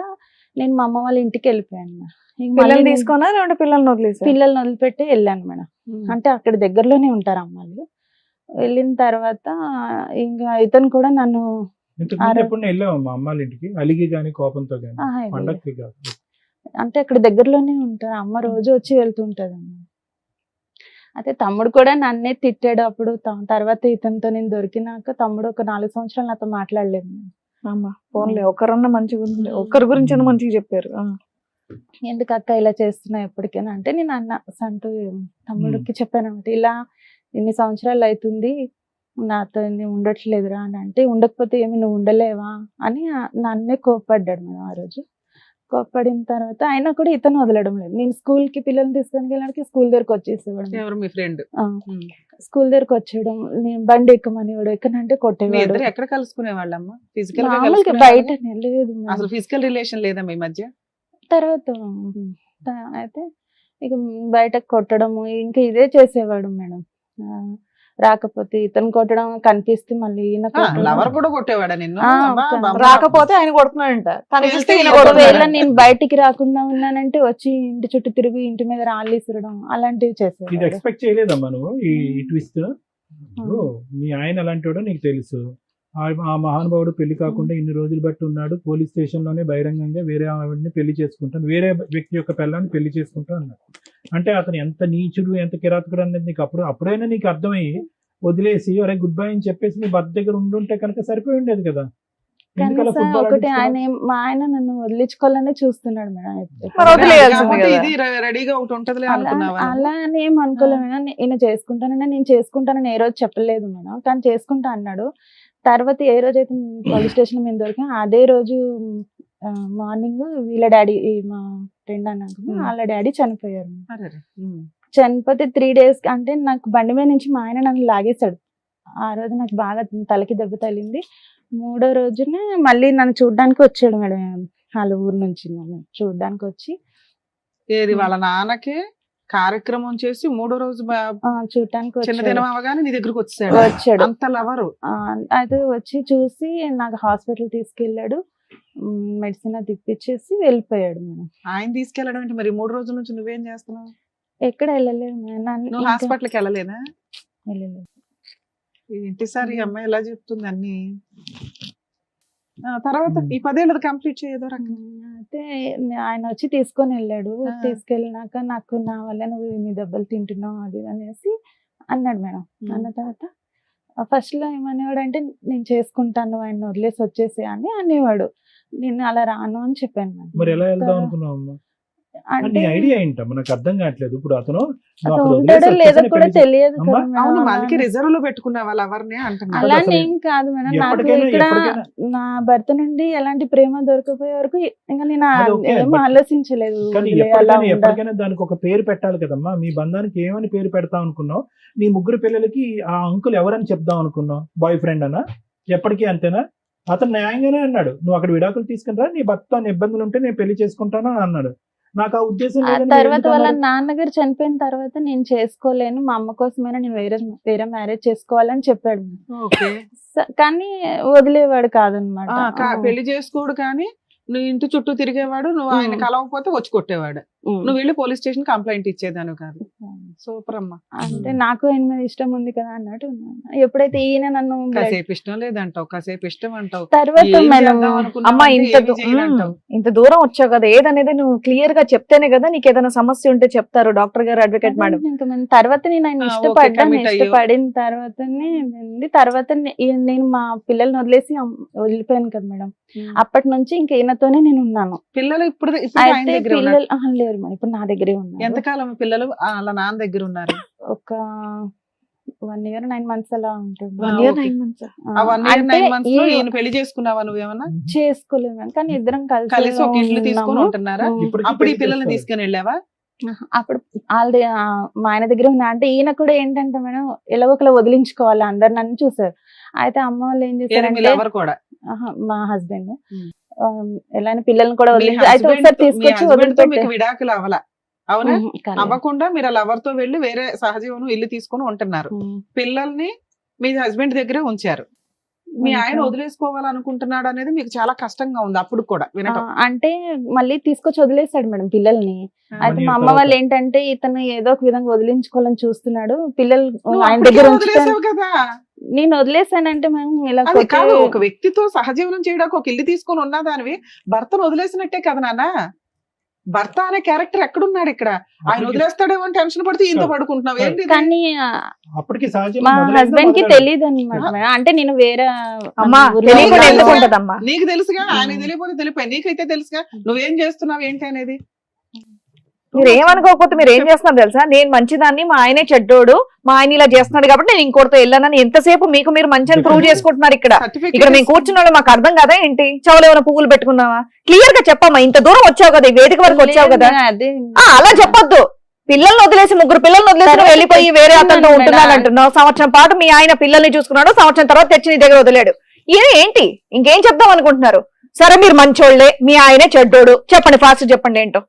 నేను మా అమ్మ వాళ్ళ ఇంటికి వెళ్ళిపోయాను మేడం. ఇంక మళ్ళీ పిల్లల్ని నేను తీసుకున్నా లేదంటే పిల్లల్ని వదిలేసా? పిల్లల్ని వదిలిపెట్టి వెళ్ళాను మేడం. అంటే అక్కడ దగ్గరలోనే ఉంటారు అమ్మాయిలు. వెళ్ళిన తర్వాత ఇంకా ఇతను కూడా నన్ను ఇంతకుముందు ఎప్పుడు వెళ్ళావు మా అమ్మాళ్ళ ఇంటికి అలిగి గానీ కోపంతో గానీ? ఆహా, వెళ్ళలేదు. పండక్కి కాదు. అంటే అక్కడ దగ్గరలోనే ఉంటారు, అమ్మ రోజు వచ్చి వెళ్తుంటది అమ్మ. అయితే తమ్ముడు కూడా నన్నే తిట్టాడు అప్పుడు. తర్వాత ఇతనితో నేను దొరికినాక తమ్ముడు ఒక 4 సంవత్సరాలు నాతో మాట్లాడలేదు. అమ్మా ఫోన్లే ఒకరన్నా మంచిగా ఉంది, ఒక్కరి గురించి అన్న మంచిగా చెప్పారు. ఎందుకు అక్క ఇలా చేస్తున్నా ఎప్పటికైనా అంటే నేను అన్న సంటూ తమ్ముడికి చెప్పాను అనమాట, ఇలా ఇన్ని సంవత్సరాలు అవుతుంది నాతో ఉండట్లేదురా అని. అంటే ఉండకపోతే ఏమి నువ్వు ఉండలేవా అని నన్నే కోప్పడ్డాడు మేడం. ఆ రోజు కోప్పడిన తర్వాత అయినా కూడా ఇతను వదలడం లేదు. నేను స్కూల్ కి పిల్లల్ని తీసుకొని వెళ్ళడానికి స్కూల్ దగ్గరకు వచ్చేసేవాడు. ఎవరు మీ ఫ్రెండ్? స్కూల్ దగ్గరకు వచ్చేయడం, నేను బండి ఎక్కమని వాడు ఎక్కనంటే మీ కొట్టేవాడు. ఇద్దరు ఎక్కడ కలుసుకునే వాళ్ళమ్మా? ఫిజికల్ గా మామూలుగా కలుసుకునే బయట వాళ్ళా? లేదు అసలు ఫిజికల్ రిలేషన్ లేదా మీ మధ్య? తర్వాత అయితే ఇక బయట కొట్టడము ఇంకా ఇదే చేసేవాడు మేడం. రాకపోతే ఇతను కొట్టడం కనిపిస్తే మళ్ళీ ఈయన కొట్టడం. లవర్ కూడా కొట్టేవాడా నిన్ను? ఆ, అబ్బా, ఒక- అబ్బా. రాకపోతే ఆయన కొడుతున్నాడంట, కనిపిస్తే వెళ్తే ఈయన ఈయన కొడుతున్నాడు. ఒకవేళ నేను బయటికి రాకుండా ఉన్నానంటే వచ్చి ఇంటి చుట్టూ తిరిగి ఇంటి మీద రాళ్ళు ఇసరడం అలాంటివి ఇది చేసేవాడు. ఎక్స్పెక్ట్ చేయలేదమ్మా నువ్వు ఈ ట్విస్ట్? మీ ఆయన అలాంటి వాడో నీకు తెలుసు. ఆ మహానుభావుడు పెళ్లి కాకుండా ఇన్ని రోజులు బట్టి ఉన్నాడు, పోలీస్ స్టేషన్ లోనే బహిరంగంగా వేరే ఆవిడని పెళ్లి చేసుకుంటాను, వేరే వ్యక్తి యొక్క పిల్లాన్ని పెళ్లి చేసుకుంటా అన్నాడు. అంటే అతను ఎంత నీచుడు ఎంత కిరాతకుడు అనేది నీకు అప్పుడైనా నీకు అర్థమయ్యి వదిలేసి అరే గుడ్ బై అని చెప్పేసి నీ భర్త దగ్గర ఉండుంటే కనుక సరిపోయి ఉండేది కదా. ఎందుకలా కనీసం ఫుట్బాల్ ఒకటి ఆడించుకోవడం? మా ఆయన నన్ను వదిలించుకోవాలనే చూస్తున్నాడు మేడం. మరి వదిలేయాల్సింది కాకపోతే కదా. ఇది రెడీగా ఒకటి ఉంటదిలే అనుకున్నావా? అలా అని ఏం అనుకోలేదు మేడం. ఈయన చేసుకుంటానని నేను చేసుకుంటానని ఏ రోజు చెప్పలేదు మేడం, కానీ చేసుకుంటా అన్నాడు. తర్వాత ఏ రోజు అయితే పోలీస్ స్టేషన్ మీద దొరికా అదే రోజు మార్నింగ్ వీళ్ళ డాడీ మా ఫ్రెండ్ అన్నాడు వాళ్ళ డాడీ చనిపోయారు. అరెరే. చనిపోతే 3 days అంటే నాకు బండి మీద నుంచి మా ఆయన నన్ను లాగేశాడు. ఆ రోజు నాకు బాగా తలకి దెబ్బ తగిలింది. 3వ రోజునే మళ్ళీ నన్ను చూడ్డానికి వచ్చాడు మేడం. వాళ్ళ ఊరు నుంచి నన్ను చూడ్డానికి వచ్చి ఏది వాళ్ళ నాన్నకి కార్యక్రమం చేసి 3వ రోజు చూడటానికి చిన్న వచ్చాడు. దినం అవగానే నీ దగ్గరకు వచ్చాడు. అంత లవరు. అయితే వచ్చి చూసి నాకు హాస్పిటల్ తీసుకెళ్ళాడు, మెడిసిన్ అది ఇప్పించేసి వెళ్ళిపోయాడు మేడం. ఆయన తీసుకెళ్ళడం ఏంటి మరి? 3 రోజుల నుంచి నువ్వేం చేస్తున్నావు? ఎక్కడ వెళ్ళలేదు మేడం. నువ్వు హాస్పిటల్కి వెళ్ళలేదా? వెళ్ళలేదు. ఏంటి సార్ ఈ అమ్మాయి ఎలా చెప్తుంది అన్ని? తర్వాత ఈ 10 ఏళ్ళది కంప్లీట్ చేయదో రకంగా. అయితే ఆయన వచ్చి తీసుకొని వెళ్ళాడు. ఆ. తీసుకెళ్ళినాక నాకు నా వల్ల నువ్వు ఇన్ని దెబ్బలు తింటున్నావు అది ఇది అనేసి అన్నాడు మేడం. అన్న తర్వాత ఫస్ట్ లో ఏమనేవాడు అంటే నేను చేసుకుంటాను ఆయన వదిలేసి వచ్చేసి అని అనేవాడు. నేను అలా రాను అని చెప్పాను మేడం. మరి ఎలా వెళ్దాం అనుకున్నావు అమ్మా? అంటే నీ ఐడియా ఏంటో మనకు అర్థం కావట్లేదు. ఇప్పుడు అతను నువ్వు అతను అక్కడ ఉంటాడో వదిలేసి లేదో వచ్చేసి కూడా పెళ్లి తెలియదు అమ్మా? కదా అవును, మేడం. మనకి రిజర్వ్ లో పెట్టుకున్న వాళ్ళు ఎవరిని అంటున్నారు. అలా అసలు ఏం కాదు మేడం. నాకు ఎప్పటికైనా- ఇక్కడ ఎప్పటికైనా- నా భర్త నుండి ఎలాంటి ప్రేమ దొరకపోయే వరకు ఇంకా నేను అది ఓకే, ఏం but- ఆలోచించలేదు. కానీ వదిలేయాలా ఉందా? ఎప్పటికైనా దానికి ఒక పేరు పెట్టాలి కదమ్మా. మీ బంధానికి ఏమని పేరు పెడతాం అనుకున్నావు? నీ ముగ్గురు పిల్లలకి ఆ అంకుల్ ఎవరని చెప్దాం అనుకున్నావు? బాయ్ ఫ్రెండ్ అనా? ఎప్పటికీ అంతేనా? అతను న్యాయంగానే అన్నాడు, నువ్వు అక్కడ విడాకులు తీసుకుని రా, నీ భర్త ఇబ్బందులు ఉంటే నేను పెళ్లి చేసుకుంటాను అని అన్నాడు. నాకు ఆ ఉద్దేశం ఆ లేదని తర్వాత ఎందుకు వాళ్ళ అన్నారు? నాన్నగారు చనిపోయిన తర్వాత నేను చేసుకోలేను, మా అమ్మ కోసమైనా నేను వేరే మ్యారేజ్ చేసుకోవాలని చెప్పాడు. ఓకే. కానీ వదిలేవాడు కాదనమాట. పెళ్లి చేసుకోడు కానీ నువ్వు ఇంటి చుట్టూ తిరిగేవాడు, నువ్వు ఆయన కలవకపోతే వచ్చి కొట్టేవాడు, నువ్వు వెళ్ళి పోలీస్ స్టేషన్ కంప్లైంట్ ఇచ్చేదాను కాదు. సూపర్ అమ్మా. అంటే నాకు ఆయన మీద ఇష్టం ఉంది కదా అన్నట్టు ఉన్నాను. ఎప్పుడైతే ఈయన నన్ను కాసేపు ఇష్టం లేదంటావు, కాసేపు ఇష్టం అంటావు, తర్వాత ఏం మేడం చేద్దాం అనుకున్నావు అమ్మా అంటే ఇంత ఏమీ చేయనంటావు. ఇంత దూరం వచ్చావు కదా, ఏదనేది నువ్వు క్లియర్ గా చెప్తేనే కదా నీకు ఏదైనా సమస్య ఉంటే చెప్తారు డాక్టర్ గారు, అడ్వకేట్ మేడం. ఇంకా తర్వాత నేను ఆయన ఓకే, ఇష్టపడ్డాను. commit అయ్యావు. ఇష్టపడిన తర్వాత నేను మా పిల్లల్ని వదిలేసి వెళ్ళిపోయాను కదా మేడం. అప్పటి నుంచి ఇంకా ఈయనతోనే నేను ఉన్నాను. పిల్లలు ఇప్పుడు ఆయన అయితే దగ్గర ఉన్నారు. పిల్లలు లేరు మేడం, ఇప్పుడు నా దగ్గరే ఉన్నారు. ఎంతకాలం పిల్లలు వాళ్ళ నాన్న దగ్గర ఉన్నారు? ఒక 1 year 9 months అలా ఉంటుంది. 1 year ఓకే. 9 months. ఆ 1 year 9 months లో ఈ- ఈయన పెళ్లి చేసుకున్నావా నువ్వేమన్నా? చేసుకోలేదు మేడం, కానీ ఇద్దరం కలిసి ఒక ఇల్లు తీసుకొని ఉన్నాము. ఉంటున్నారా? ఇప్పటికీ అప్పుడు ఈ పెళ్లి పిల్లల్ని చేసుకోవాలి. తీసుకొని వెళ్ళావా? అప్పుడు ఆల్రెడీ మా ఆయన దగ్గర ఉన్నా. అంటే ఈయన కూడా ఏంటంటే మేడం ఎలాగోకలా వదిలించుకోవాలి, అందరు నన్ను చూసారు. అయితే అమ్మ వాళ్ళు ఏం ఏది మీ చేశారంటే లవర్ కూడా? మా హస్బెండ్ ఉమ్. ఎలా అయినా పిల్లల్ని కూడా మీ వదిలించి అయితే husband ఒకసారి తో- మీ తీసుకొచ్చి husband తో వదిలిపెట్టే మీకు విడాకులు అవ్వాల, అవునా? అవ్వకుండా మీరు ఆ లవర్ తో వెళ్ళి వేరే సహజీవనం ఇల్లు తీసుకొని ఉంటున్నారు. పిల్లల్ని మీ హస్బెండ్ దగ్గరే ఉంచారు. మీ ఆయన వదిలేసుకోవాలనుకుంటున్నాడు అనేది మీకు చాలా కష్టంగా ఉంది అప్పుడు కూడా వినటం. అంటే మళ్ళీ తీసుకొచ్చి వదిలేసాడు మేడం పిల్లల్ని. అయితే year మా అమ్మ తర్వాత. వాళ్ళు ఏంటంటే ఇతను ఏదో ఒక విధంగా వదిలించుకోవాలని చూస్తున్నాడు, పిల్లలు నువ్వు ఆయన అప్పటికే దగ్గర ఉంచుతాను. వదిలేసావు కదా. నేను వదిలేసానంటే మేము ఇలా అది కొట్టి- కాదు, ఒక వ్యక్తితో సహజీవనం చేయడానికి ఒక ఇల్లు తీసుకొని ఉన్నదానివి భర్తను వదిలేసినట్టే కదా నాన్న. భర్త అనే క్యారెక్టర్ ఎక్కడున్నాడు ఇక్కడ? ఆయన అప్పటికి- వదిలేస్తాడేమో అని టెన్షన్ పడితే ఇంత పడుకుంటున్నావు ఏంటి? కానీ అప్పటికి సహజంగా మా మొదలైందా హస్బెండ్ కి మొదలైందా? తెలియదు అనమాట. అంటే నేను వేరే అమ్మా ఊర్లో తెలియకుండా ఉన్నాను. ఎందుకు ఉంటదమ్మా? నీకు తెలుసుగా, ఆయనకి తెలియకపోతే తెలిపాయి, నీకైతే తెలుసుగా నువ్వేం చేస్తున్నావు ఏంటి అనేది. మీరు ఏమనుకోకపోతే మీరు ఏం చేస్తున్నారు తెలుసా, నేను మంచిదాన్ని మా ఆయనే చెడ్డోడు, మా ఆయన ఇలా చేస్తున్నాడు కాబట్టి నేను ఇంకోటితో వెళ్ళానని ఎంతసేపు మీకు మీరు మంచి అని ప్రూవ్ చేసుకుంటున్నారు ఇక్కడ. ఇక్కడ మేము కూర్చున్న వాళ్ళు మాకు అర్థం కదా ఏంటి? చెవులు ఏమైనా పువ్వులు పెట్టుకున్నావా? క్లియర్ గా చెప్పమ్మా, ఇంత దూరం వచ్చావు కదా, ఈ వేదిక వరకు వచ్చావు కదా, అదే అలా చెప్పొద్దు. పిల్లల్ని వదిలేసి ముగ్గురు పిల్లల్ని వదిలేసి నువ్వు వెళ్ళిపోయి వేరే అతనితో ఉంటున్నాను అంటున్నావు. సంవత్సరం పాటు మీ ఆయన పిల్లల్ని చూసుకున్నాడు, సంవత్సరం తర్వాత తెచ్చి నీ దగ్గర వదిలేడు. ఏంటి ఇంకేం చెప్దాం అనుకుంటున్నారు? సరే మీరు మంచోళ్లే, మీ ఆయనే చెడ్డోడు, చెప్పండి ఫాస్ట్ చెప్పండి ఏంటో.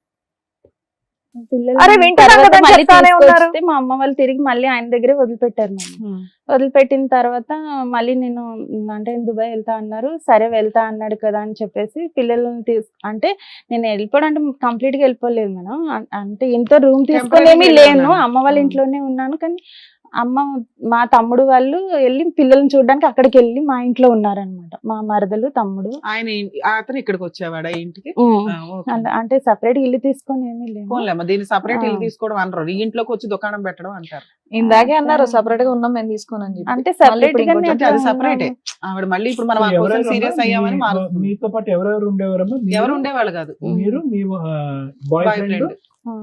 పిల్లలు అరే వింటున్నాం తర్వాత కదా, మళ్ళీ చెప్తానే ఉన్నారు. తీసుకొస్తే మా అమ్మ వాళ్ళు తిరిగి మళ్ళీ ఆయన దగ్గరే వదిలిపెట్టారు మేడం. వదిలిపెట్టిన తర్వాత మళ్ళీ నేను అంటే దుబాయ్ వెళ్తా అన్నారు, సరే వెళ్తా అన్నాడు కదా అని చెప్పేసి పిల్లల్ని అంటే నేను వెళ్ళిపోవడం అంటే కంప్లీట్ గా వెళ్ళిపోలేదు మేడం. అంటే ఇంట్లో రూమ్ తీసుకొని ఏమీ లేను, అమ్మ వాళ్ళ ఇంట్లోనే ఉన్నాను. కానీ అమ్మ మా తమ్ముడు వాళ్ళు వెళ్ళి పిల్లల్ని చూడడానికి అక్కడికి వెళ్ళి మా ఇంట్లో ఉన్నారనమాట, మా మరదలు తమ్ముడు. ఆయన అతను ఇక్కడికి వచ్చేవాడా ఇంటికి? అంటే సపరేట్ ఇల్లు తీసుకొని ఏమీ లేదు. పోన్లేమ్మా, దీన్ని సపరేట్ ఇల్లు తీసుకోవడం అనరు, ఈ ఇంట్లోకి వచ్చి దుకాణం పెట్టడం అంటారు. ఇందాకే అన్నారు సపరేట్ గా ఉన్నాం మేము తీసుకోనని చెప్పి. అంటే సపరేట్ గా అంటే అది సపరేటే. ఆవిడ మళ్ళీ ఇప్పుడు మనం ఎవరెవరు సీరియస్ అమ్మా? అయ్యామని మీతో పాటు ఎవరెవరు ఉండేవారమ్మా? ఎవరు ఉండేవాళ్ళు కాదు. మీరు మీ బాయ్ బాయ్ ఫ్రెండ్ ఫ్రెండ్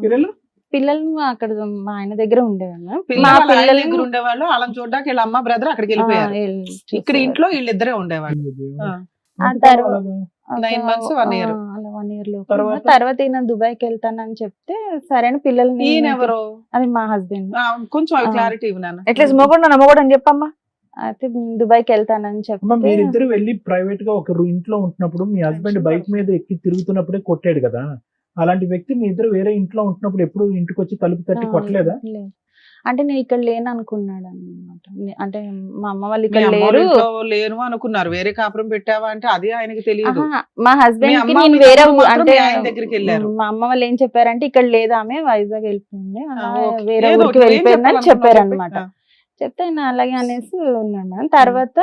పిల్లలు పిల్లలు అక్కడ మా ఆయన దగ్గర ఉండేవాళ్ళు. మా పిల్లలు వాళ్ళ ఆయన పిల్లలు దగ్గర ఉండేవాళ్ళు, వాళ్ళని చూడడానికి వీళ్ళ అమ్మ బ్రదర్ అక్కడికి వెళ్ళిపోయారు. ఇక్కడ ఇంట్లో వీళ్ళిద్దరే ఉండేవాళ్ళు. ఆ తర్వాత 9 months 1 year. అలా 1 year లో తర్వాత? తర్వాత ఈయన దుబాయ్కి వెళ్తానని చెప్తే సరే అని పిల్లల్ని ఈయన ఎవరు? అది మా హస్బెండ్. కొంచెం అవి క్లారిటీ ఇవ్వు నాన్న. ఎట్లీస్ట్ మొగోడు నమ్మకూడదు అని చెప్పమ్మా. అయితే దుబాయ్కి వెళ్తానని అమ్మ చెప్తే మీరిద్దరు వెళ్ళి ప్రైవేట్ గా ఒక ఇంట్లో ఉంటున్నప్పుడు మీ హస్బెండ్ బైక్ మీద ఎక్కి తిరుగుతున్నప్పుడే కొట్టాడు కదా, అలాంటి వ్యక్తి మీ ఇద్దరు వేరే ఇంట్లో ఉంటున్నప్పుడు ఎప్పుడు ఇంటికి వచ్చి తలుపు తట్టి కొట్టలేదా? లేదు. అంటే నేను ఇక్కడ లేను అనుకున్నాడు అనమాట. అంటే మా అమ్మ వాళ్ళు మీ ఇక్కడ అమ్మ వాళ్ళ లేరు. ఇంట్లో లేను అనుకున్నారు, వేరే కాపురం పెట్టావా అంటే అది ఆయనకి తెలియదు. ఆహా, మా మీ హస్బెండ్ కి అమ్మ నేను మీ వేరే తమ్ముడు మాత్రం అంటే మీ ఆయన దగ్గరికి వెళ్ళారు. మా అమ్మ వాళ్ళు ఏం చెప్పారంటే ఇక్కడ లేదు ఆమె వైజాగ్ వెళ్ళిపోయింది, అలా ఓకే. వేరే ఏదో ఊరికి ఒకటి, ఏం వెళ్ళిపోయిందని చెప్పాలనుకున్నావు చెప్పారు చెప్పు. అనమాట. చెప్తే ఆయన అలాగే అనేసి ఉన్నాడు మేడం. తర్వాత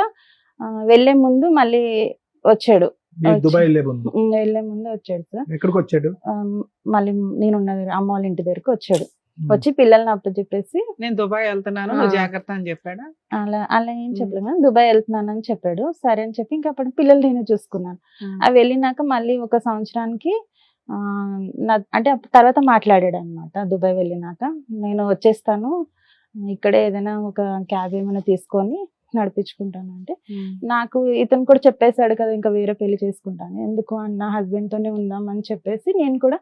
వెళ్ళే ముందు మళ్ళీ వచ్చాడు. మీరు దుబాయ్ వెళ్ళే ముందు వెళ్ళే ముందు వచ్చాడు సార్. ఎక్కడికి వచ్చాడు? మళ్ళీ నేను ఉన్న అమ్మ వాళ్ళ ఇంటి దగ్గరకు వచ్చాడు. వచ్చి పిల్లల్ని అప్పచెప్పేసి నేను దుబాయ్ వెళ్తున్నాను నువ్వు జాగ్రత్త అని చెప్పాడా? అలా ఏం చెప్పలేదు మేడం. దుబాయ్ వెళ్తున్నాను అని చెప్పాడు. సరే అని చెప్పి ఇంకా అప్పుడు పిల్లలు నేను చూసుకున్నాను. అవి వెళ్ళినాక మళ్ళీ 1 సంవత్సరానికి అంటే తర్వాత మాట్లాడాడు అనమాట. దుబాయ్ వెళ్ళినాక నేను వచ్చేస్తాను, ఇక్కడే ఏదైనా ఒక క్యాబ్ ఏమైనా తీసుకొని నడిపించుకుంటాను అంటే, నాకు ఇతను కూడా చెప్పేశాడు కదా ఇంకా వేరే పెళ్లి చేసుకుంటాను, ఎందుకు అన్న హస్బెండ్ తోనే ఉందాం అని చెప్పేసి నేను కూడా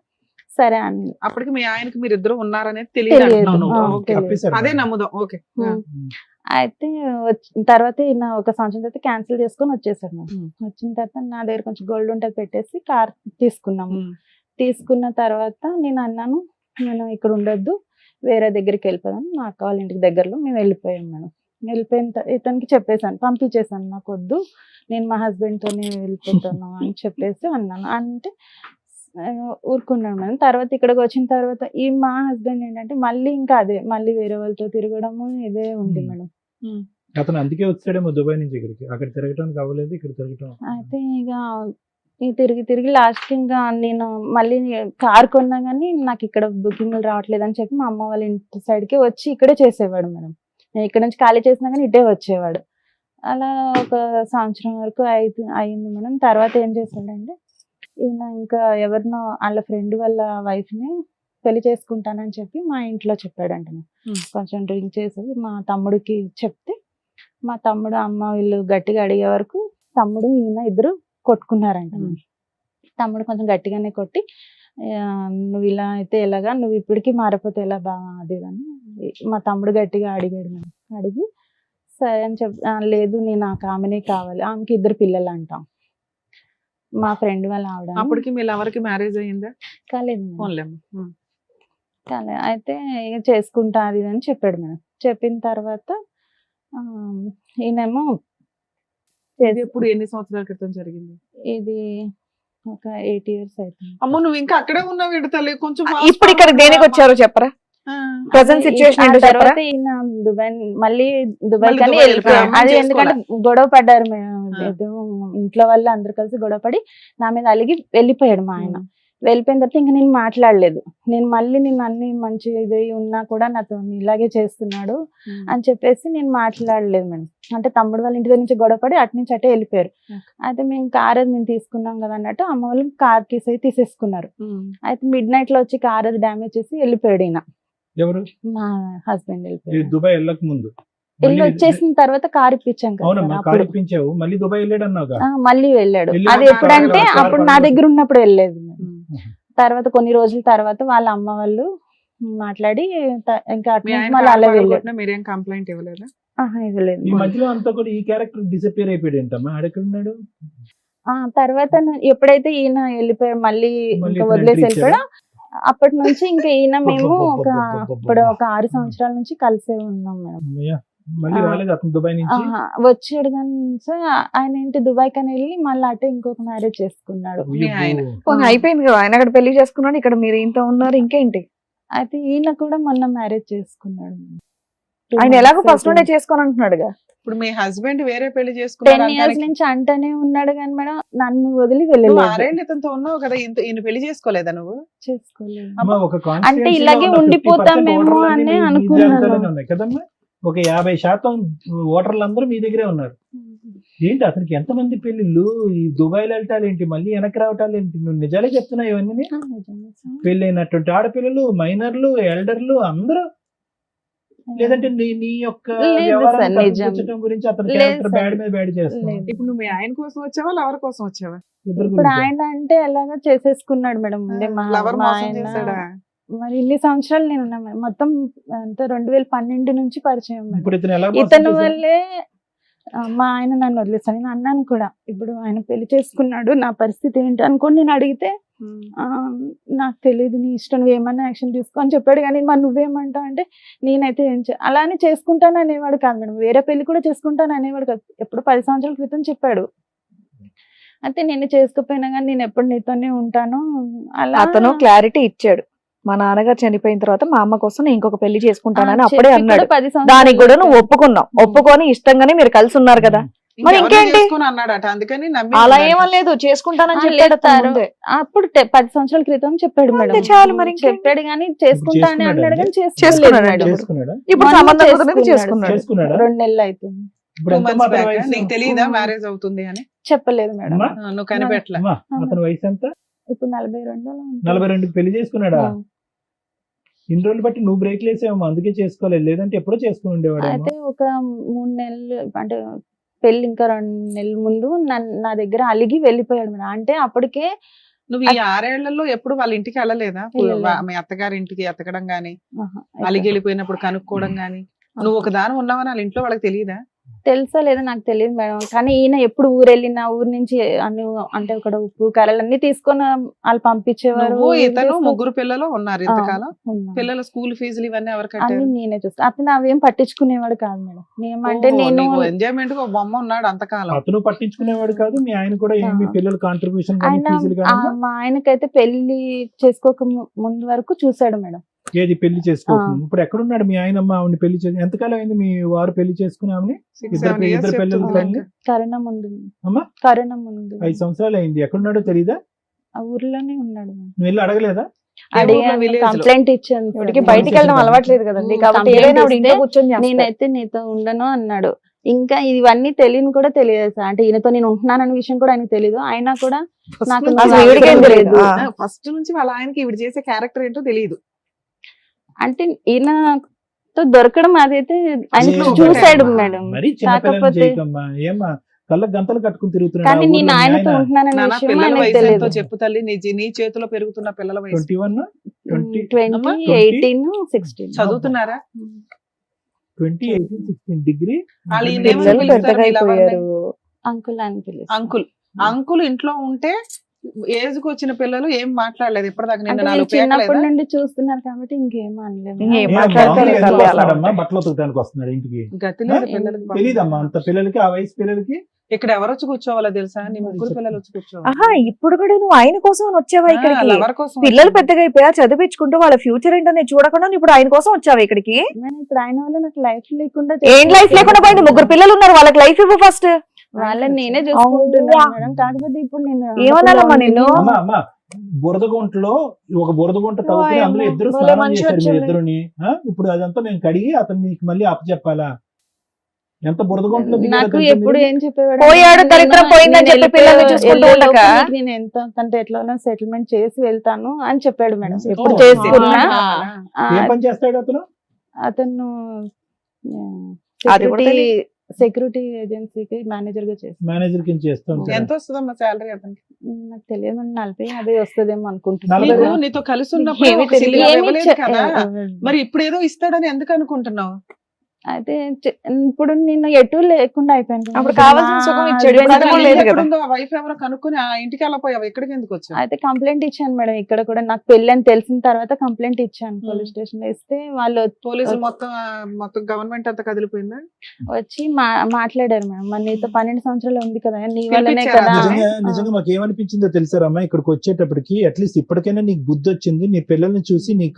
సరే అని. అప్పటికి మీ ఆయనకి మీరు ఇద్దరు ఉన్నారనేది తెలియదు. అదే నమ్ముదాం. ఓకే. అయితే తర్వాత ఈయన 1 సంవత్సరం తర్వాత క్యాన్సిల్ చేసుకొని వచ్చేసాడు. వచ్చిన తర్వాత నా దగ్గర కొంచెం గోల్డ్ ఉంటుంది పెట్టేసి కార్ తీసుకున్నాము. తీసుకున్న తర్వాత నేను అన్నాను, నేను ఇక్కడ ఉండొద్దు, వేరే దగ్గరికి వెళ్ళిపోదాం, మా అక్క వాళ్ళ ఇంటికి దగ్గరలో మేము వెళ్ళిపోయాం మేడం. వెళ్ళిపోయిన ఇతనికి చెప్పేసాను, పంపించేసాను, నాకు వద్దు, నేను మా హస్బెండ్ తోనే వెళ్ళిపోతాను అని చెప్పేసి అన్నాను. అంటే ఊరుకున్నాను మేడం. తర్వాత ఇక్కడికి వచ్చిన తర్వాత ఈ మా హస్బెండ్ ఏంటంటే మళ్ళీ ఇంకా అదే మళ్ళీ వేరే వాళ్ళతో తిరగడము ఇదే ఉంది మేడం. అతను అందుకే వచ్చాడేమో దుబాయ్ నుంచి ఇక్కడికి, అక్కడ తిరగటానికి అవ్వలేదు, ఇక్కడ తిరగటం. అయితే ఇక తిరిగి లాస్ట్ ఇంకా నేను మళ్ళీ కార్ కొన్నా కానీ నాకు ఇక్కడ బుకింగ్లు రావట్లేదు అని చెప్పి మా అమ్మ వాళ్ళ ఇంటి సైడ్కి వచ్చి ఇక్కడే చేసేవాడు మేడం. నేను ఇక్కడ నుంచి ఖాళీ చేసినా కానీ ఇటే వచ్చేవాడు. అలా 1 సంవత్సరం వరకు అయింది మేడం. తర్వాత ఏం చేశాడంటే ఈయన ఇంకా ఎవరినో వాళ్ళ ఫ్రెండ్ వాళ్ళ వైఫ్ని పెళ్లి చేసుకుంటానని చెప్పి మా ఇంట్లో చెప్పాడంట. కొంచెం డ్రింక్ చేసి మా తమ్ముడికి చెప్తే మా తమ్ముడు అమ్మ వీళ్ళు గట్టిగా అడిగే వరకు తమ్ముడు ఈయన ఇద్దరు కొట్టుకున్నారంట. తమ్ముడు కొంచెం గట్టిగానే కొట్టి, నువ్వు ఇలా అయితే ఎలాగా, నువ్వు ఇప్పటికీ మారిపోతే ఎలా బాగా అది అని మా తమ్ముడు గట్టిగా అడిగాడు మేడం. అడిగి సరే అని లేదు నేను నాకు ఆమెనే కావాలి, ఆమెకి 2 పిల్లలు అంటాం, మా ఫ్రెండ్ వాళ్ళ ఆవిడ. అప్పటికి మీ లవర్కి మ్యారేజ్ అయ్యిందా? కాలేదు. కాలేదు. అయితే చేసుకుంటా అది అని చెప్పాడు మేడం. చెప్పిన తర్వాత ఈయనేమో ఎప్పుడు ఎన్ని సంవత్సరాల క్రితం జరిగింది ఇది? ఒక 8 years అవుతుంది. అమ్మో నువ్వు ఇంకా అక్కడే ఉన్నావు విడతలే కొంచెం. ఇప్పుడు ఇక్కడ దేనికి వచ్చారో చెప్పరా? ప్రెసెంట్ సిచువేషన్ ఏంటో చెప్పరా? తర్వాత ఈయన మళ్ళీ దుబాయ్ కానీ వెళ్ళిపోయాం. అది ఎందుకంటే గొడవ పడ్డారు మేము, ఇంట్లో వాళ్ళు అందరు కలిసి గొడవ పడి నా మీద అలిగి వెళ్ళిపోయాడు మా ఆయన. వెళ్ళిపోయిన తర్వాత ఇంకా నేను మాట్లాడలేదు. నేను అన్ని మంచి ఇది ఉన్నా కూడా నాతో ఇలాగే చేస్తున్నాడు అని చెప్పేసి నేను మాట్లాడలేదు మేడం. అంటే తమ్ముడు వాళ్ళ ఇంటి దగ్గర నుంచి గొడవపడి అటు నుంచి అటే వెళ్ళిపోయారు. అయితే మేము కార్ అది మేము తీసుకున్నాం కదా అన్నట్టు అమ్మ వాళ్ళు కార్ కీస్ అయితే తీసేసుకున్నారు. అయితే మిడ్ నైట్ లో వచ్చి కార్ అది డ్యామేజ్ చేసి వెళ్ళిపోయాడు ఈయన. ఎవరు? మా హస్బెండ్ వెళ్ళిపోయాడు. దుబాయ్ వెళ్ళక ముందు వెళ్ళి వచ్చేసిన తర్వాత కార్ ఇప్పించాం కదా, మళ్ళీ దుబాయ్ వెళ్ళాడు. మళ్ళీ వెళ్ళాడు. అది ఎప్పుడంటే అప్పుడు నా దగ్గర ఉన్నప్పుడు వెళ్ళలేదు. తర్వాత కొన్ని రోజుల తర్వాత వాళ్ళ అమ్మ వాళ్ళు మాట్లాడి ఇంకా అలా వెళ్ళాడు. మీరేం కంప్లైంట్ ఇవ్వలేదా? ఇవ్వలేదు. ఈ మధ్యలో అంతా కూడా ఈ క్యారెక్టర్ డిసపియర్ అయిపోయాడు ఏంటమ్మా, ఆడెక్కడున్నాడు? తర్వాత ఎప్పుడైతే ఈయన వెళ్ళిపోయాడు మళ్ళీ ఇంకా వదిలేసి వెళ్ళిపోయాడు, అప్పటి నుంచి ఇంకా ఈయన మేము ఇప్పుడు ఒక 6 సంవత్సరాల నుంచి కలిసే ఉన్నాం మేడం. మళ్ళీ రాలేదు అతను దుబాయ్ నుంచి? వచ్చాడు కానీ సార్ ఆయన ఏంటి దుబాయ్ కని వెళ్ళి మళ్ళీ అటే ఇంకొక మ్యారేజ్ చేసుకున్నాడు. అయిపోయింది కదా, ఆయన అక్కడ పెళ్లి చేసుకున్నాడు, ఇక్కడ మీరు ఇంత ఉన్నారు, ఇంకేంటి? అయితే ఈయన కూడా మొన్న మ్యారేజ్ చేసుకున్నాడు. ఆయన ఎలాగో ఫస్ట్ నుండే చేసుకోని అంటున్నాడుగా. ఇప్పుడు మీ హస్బెండ్ వేరే పెళ్లి చేసుకున్నారు 10 years నుంచి అంటనే ఉన్నాడు కానీ మేడం నన్ను వదిలి వెళ్ళలేదు. 6 ఏళ్ళు ఇతనితో ఉన్నావు కదా, ఈయన పెళ్లి చేసుకోలేదా నువ్వు? చేసుకోలేదు. అంటే ఇలాగే ఉండిపోతామేమో అని అనుకున్నాను. ఒక 50% ఓటర్లు అందరూ మీ దగ్గరే ఉన్నారు. ఏంటి అతనికి ఎంతమంది పెళ్లిళ్ళు? ఈ దుబాయ్లో వెళ్ళటాలు ఏంటి, మళ్ళీ వెనక్కి రావటాలు ఏంటి? నువ్వు నిజాలే చెప్తున్నావు ఇవన్నీ. పెళ్ళైనటువంటి ఆడపిల్లలు, మైనర్లు, ఎల్డర్లు అందరూ, లేదంటే నీ యొక్క గురించి అతని క్యారెక్టర్ బ్యాడ్ మీద బ్యాడ్ చేస్తున్నావు. ఇప్పుడు నువ్వు మీ ఆయన కోసం వచ్చావా లవర్ కోసం వచ్చావా? ఇప్పుడు ఆయన అంటే ఎలాగా చేసేసుకున్నాడు మేడం. మరి ఇన్ని సంవత్సరాలు నేను ఉన్నా మొత్తం అంతా 2012 నుంచి పరిచయం. ఇతను వల్లే మా ఆయన నన్ను వదిలేస్తాను. నేను అన్నాను కూడా, ఇప్పుడు ఆయన పెళ్లి చేసుకున్నాడు, నా పరిస్థితి ఏంటి అనుకోని నేను అడిగితే నాకు తెలియదు, నీ ఇష్టం, నువ్వు ఏమన్నా యాక్షన్ తీసుకో అని చెప్పాడు. కానీ మరి నువ్వేమంటావు అంటే నేనైతే ఏం అలానే చేసుకుంటాను అనేవాడు కాదు మేడం. వేరే పెళ్లి కూడా చేసుకుంటాను అనేవాడు కాదు. ఎప్పుడు 10 సంవత్సరాల క్రితం చెప్పాడు. అయితే నేను చేసుకోపోయినా కానీ నేను ఎప్పుడు నీతోనే ఉంటాను అలా అతను క్లారిటీ ఇచ్చాడు. మా నాన్నగారు చనిపోయిన తర్వాత మా అమ్మ కోసం నేను ఇంకొక పెళ్లి చేసుకుంటానని అప్పుడే అన్నాడు. దానికి కూడా నువ్వు ఒప్పుకున్నావు. ఒప్పుకొని ఇష్టంగానే మీరు కలిసి ఉన్నారు కదా. మరి ఇంకెవరినో ఇంకేంటి? చేసుకుని అన్నాడట, అందుకని నమ్మి అలా ఉన్నాడట. ఏమనలేదు, చేసుకుంటానని ఆ, చెప్పాడు అతను లేదు, ముందే. అప్పుడు 10 సంవత్సరాల క్రితం చెప్పాడు అంతే మేడం. చాలు, మరి ఇంకేంటి? చెప్పాడు కానీ చేసుకుంటా అని చేసుకున్నాడా అన్నాడు కానీ చేసుకున్నాడా చేసుకోలేదు అండి? మేడం. చేసుకున్నాడా? ఇప్పుడు మొన్న సంబంధం కుదిరింది, చేసుకున్నాడు. చేసుకున్నాడు. చేసుకున్నాడా? 2 నెలలు అవుతుంది. ఇప్పుడు 2 ఎంత months మాత్రం back. వయసు? నీకు తెలియదా ఉమ్. మ్యారేజ్ అవుతుంది అని? చెప్పలేదు మేడం. అమ్మా, నువ్వు కనిపెట్టలే. అమ్మా, అతని వయసు ఎంత? ఇప్పుడు 42 అలా ఉంటుంది. 42 పెళ్లి చేసుకున్నాడా? ఆ. ఇన్ని రోజులు బట్టి నువ్వు బ్రేక్ లేసేమో అందుకే చేసుకోలేదు, లేదంటే ఎప్పుడో చేసుకుని ఉండేవాడేమో. అయితే ఒక 3 నెలలు అంటే పెళ్లి ఇంకా 2 నెలల ముందు నా దగ్గర అలిగి వెళ్ళిపోయాడు మేడం. అంటే అప్పటికే నువ్వు ఈ 6 ఏళ్లలో ఎప్పుడు వాళ్ళ ఇంటికి వెళ్ళలేదా? వెళ్ళలేదు. మీ అత్తగారి ఇంటికి ఎత్తకడం గానీ, ఆహా, అలిగి వెళ్ళిపోయినప్పుడు కనుక్కోవడం గానీ, నువ్వు ఒక దాని ఉన్నావని వాళ్ళ ఇంట్లో వాళ్ళకి తెలియదా? తెలుసా లేదా నాకు తెలియదు మేడం. కానీ ఈయన ఎప్పుడు ఊరు వెళ్ళినా ఊరు నుంచి అన్ని అంటే ఇక్కడ ఉప్పు కారాలు అన్ని తీసుకొని వాళ్ళు పంపించేవారు. నువ్వు ఇవి ఇతను తీసుకొని- 3 పిల్లలు ఉన్నారు ఇంతకాలం. ఉన్నాం. పిల్లల స్కూల్ ఫీజులు ఇవన్నీ ఎవరు అన్ని కట్టారు? నేనే చూస్తా. అతను అవేం పట్టించుకునేవాడు కాదు మేడం. అంటే నేను ఎంజాయ్మెంట్ గా ఒక బొమ్మ ఉన్నాడు అంతకాలం. అతను పట్టించుకునేవాడు కాదు, మీ ఆయన కూడా ఏమి ఆ. పిల్లల కాంట్రిబ్యూషన్ కానీ ఆయన ఫీజులు కానీ మా ఆయనకైతే పెళ్లి చేసుకోక ముందు వరకు చూసాడు మేడం. ఏది పెళ్లి ఆ. చేసుకోకుండా ఇప్పుడు ఎక్కడున్నాడు మీ ఆయన? ఆవిడ పెళ్లి చేసి ఎంతకాలం అయింది మీ వారు పెళ్లి చేసుకుని ఆమెని? 6-7 years ఇద్దరు పిల్లలు చెప్తున్నా తల్లి? ఇంకా. కరోనా ముందు అమ్మా? కరోనా ముందు 5 సంవత్సరాలు అయింది, ఎక్కడున్నాడో తెలీదా? ఆ ఊర్లోనే ఉన్నాడు మేడం. నువ్వు వెళ్ళి అడగలేదా? ఏ ఊర్లో? అడిగాను, village లో? కంప్లైంట్ ఇచ్చాను. ఇవిడికి సార్. బయటికి వెళ్ళడం అలవాట్లేదు కదండి, ఉమ్, కాబట్టి complaint ఏదైనా ఆవిడ ఇంట్లో ఇస్తే కూర్చొని చేస్తారు. నేనైతే నీతో ఉండను అన్నాడు. ఇంకా ఇవన్నీ తెలియని కూడా తెలియదు సార్. అంటే ఈయనతో నేను ఉంటున్నానన్న విషయం కూడా ఆయనకు తెలియదు. అయినా కూడా First నాకు నుంచి అసలు వాళ్ళ ఈవిడికేం ఆయనకి తెలియదు. తెలియదు. ఫస్ట్ నుంచి వాళ్ళ ఆయనకి ఈవిడ చేసే క్యారెక్టర్ ఏంటో తెలియదు. అంటే ఈయనతో దొరకడం అదైతే ఆయన ఏ, చూసాడు మరి- మేడం. మరి చిన్నపిల్లలు కాకపోతే- చేయకమ్మా, ఏమా కళ్ళకు గంతలు కట్టుకుని తిరుగుతున్నాడు కానీ నేను ఆయనతో ఉంటున్నానన్న నాన్న విషయం పిల్లల ఆయనకు వయసు ఎంతో తెలియదు. చెప్పు తల్లి. నీ చేతిలో పెరుగుతున్న పిల్లల వయసు 21 20 20, 18, 16 చదువుతున్నారా? 20 18 16 డిగ్రీ. వాళ్ళు ఈయన పిల్లలు ఏమని పిలుస్తారు పెద్దగా మీ లవర్ని? అయిపోయారు. అంకుల్ అని పిలుస్తాను. అంకుల్ ఇంట్లో ఉంటే ఏజ్ కు వచ్చిన పిల్లలు ఏం మాట్లాడలేదు ఇప్పటిదాకా. నిన్న అంటే నేను 4 చిన్నప్పటి పేకలేదా? నుండి చూస్తున్నారు కాబట్టి ఇంకేం అనలేదు. ఇంకేం ఏ, మాట్లాడతారు మామూలుగా తల్లి ఎందుకు అలా వస్తున్నాడమ్మా? ఉంటే. బట్టలు ఉతకడానికి వస్తున్నాడు ఇంటికి? గతి లేదు పిల్లలకి పాపం. తెలీదమ్మా అంత పిల్లలకి, ఆ వయసు పిల్లలకి. ఇక్కడ ఎవరు వచ్చి కూర్చోవాలో తెలుసా? నీ ముగ్గురు పిల్లలు వచ్చి కూర్చోవాలి. ఆహా, ఇప్పుడు కూడా నువ్వు ఆయన కోసం వచ్చావా ఇక్కడికి? లవర్ కోసం పిల్లలు వచ్చింది. పెద్దగా అయిపోయా, చదివించుకుంటూ వాళ్ళ ఫ్యూచర్ ఏంటో నేను చూడకుండా నువ్వు ఇప్పుడు ఆయన కోసం వచ్చావా ఇక్కడికి? నేను ఇప్పుడు ఆయన వల్ల నాకు లైఫ్ లేకుండా ఏం లైఫ్ లేకుండా పోయింది? 3 పిల్లలు ఉన్నారు, వాళ్ళకి లైఫ్ ఇవ్వు ఫస్ట్. వాళ్ళని నేనే చూసుకుంటున్నాను అవునా? మేడం. కాకపోతే ఇప్పుడు నేను ఏమనాలమ్మా నిన్ను? అమ్మా అమ్మా, బురదగుంటలో ఒక బురదగుంట తవ్వుకుని అందులో ఓయమ్మ, ఇద్దరు భలే స్నానం మనిషి చేశారు, మీ వచ్చింది. ఇద్దరుని. ఇప్పుడు అదంతా మేము కడిగి అతను నీకు మళ్ళీ అప్పచెప్పాలా? ఎంత బురదగుంటలో దిగారో నాకు తెలుసా ఎప్పుడు మీరు? ఏం చెప్పేవాడు పోయాడు, అంటే దరిద్రం నేను- పోయిందని నేను చెప్పి పిల్లల్ని చూసుకుంటూ వెళ్ళే ఉండక? లోపు నేను ఎంత తనతో ఎట్లా సెటిల్మెంట్ చేసి వెళ్తాను అని చెప్పాడు మేడం. ఎప్పుడు ఓ, చేసుకున్నా ఆహా. ఏం పని చేస్తాడు అతను? అతను అది కూడా తెలియదు. సెక్యూరిటీ ఏజెన్సీకి మేనేజర్ గా చేస్తాను. మేనేజర్ కింద చేస్తూ ఉంటాడు. ఎంత వస్తుందమ్మా శాలరీ అతనికి? నాకు తెలియదు, 40-50 వస్తుందేమో అనుకుంటున్నాను. 40? నీకు నీతో కలిసి ఉన్నప్పుడు ఏమీ ఒక తెలియదు. సిలిండర్ ఏమీ ఇవ్వలేదు కదా. చె- మరి ఇప్పుడు ఏదో ఇస్తాడని ఎందుకు అనుకుంటున్నావు? అయితే ఇప్పుడు నేను ఎటు లేకుండా అయిపోయాను. అప్పుడు కావాల్సిన సుఖం ఇచ్చాడు, ఇప్పుడు husband అది కూడా ఇల్లు లేదు కదా. ఎక్కడుందో ఆ వైఫ్ ఎవరో కనుక్కొని ఆ ఇంటికి వెళ్ళిపోయావు, ఎక్కడికి ఎందుకు వచ్చావు? అయితే కంప్లైంట్ ఇచ్చాను మేడం. ఇక్కడ కూడా నాకు పెళ్లి అని తెలిసిన తర్వాత కంప్లైంట్ ఇచ్చాను పోలీస్ స్టేషన్ లో. ఇస్తే వాళ్ళు పోలీసులు మొత్తం గవర్నమెంట్ అంతా కదిలిపోయిందా? వచ్చి మాట్లాడారు మేడం. మరి నీతో 12 సంవత్సరాలు ఉంది కదా, నీ వల్లనే పిలిపించారా? కదా. నిజంగా మాకు ఏమనిపించిందో తెలుసారమ్మా, ఇక్కడికి వచ్చేటప్పటికి అట్లీస్ట్ ఇప్పటికైనా నీకు బుద్ధి వచ్చింది, నీ పిల్లల్ని చూసి నీ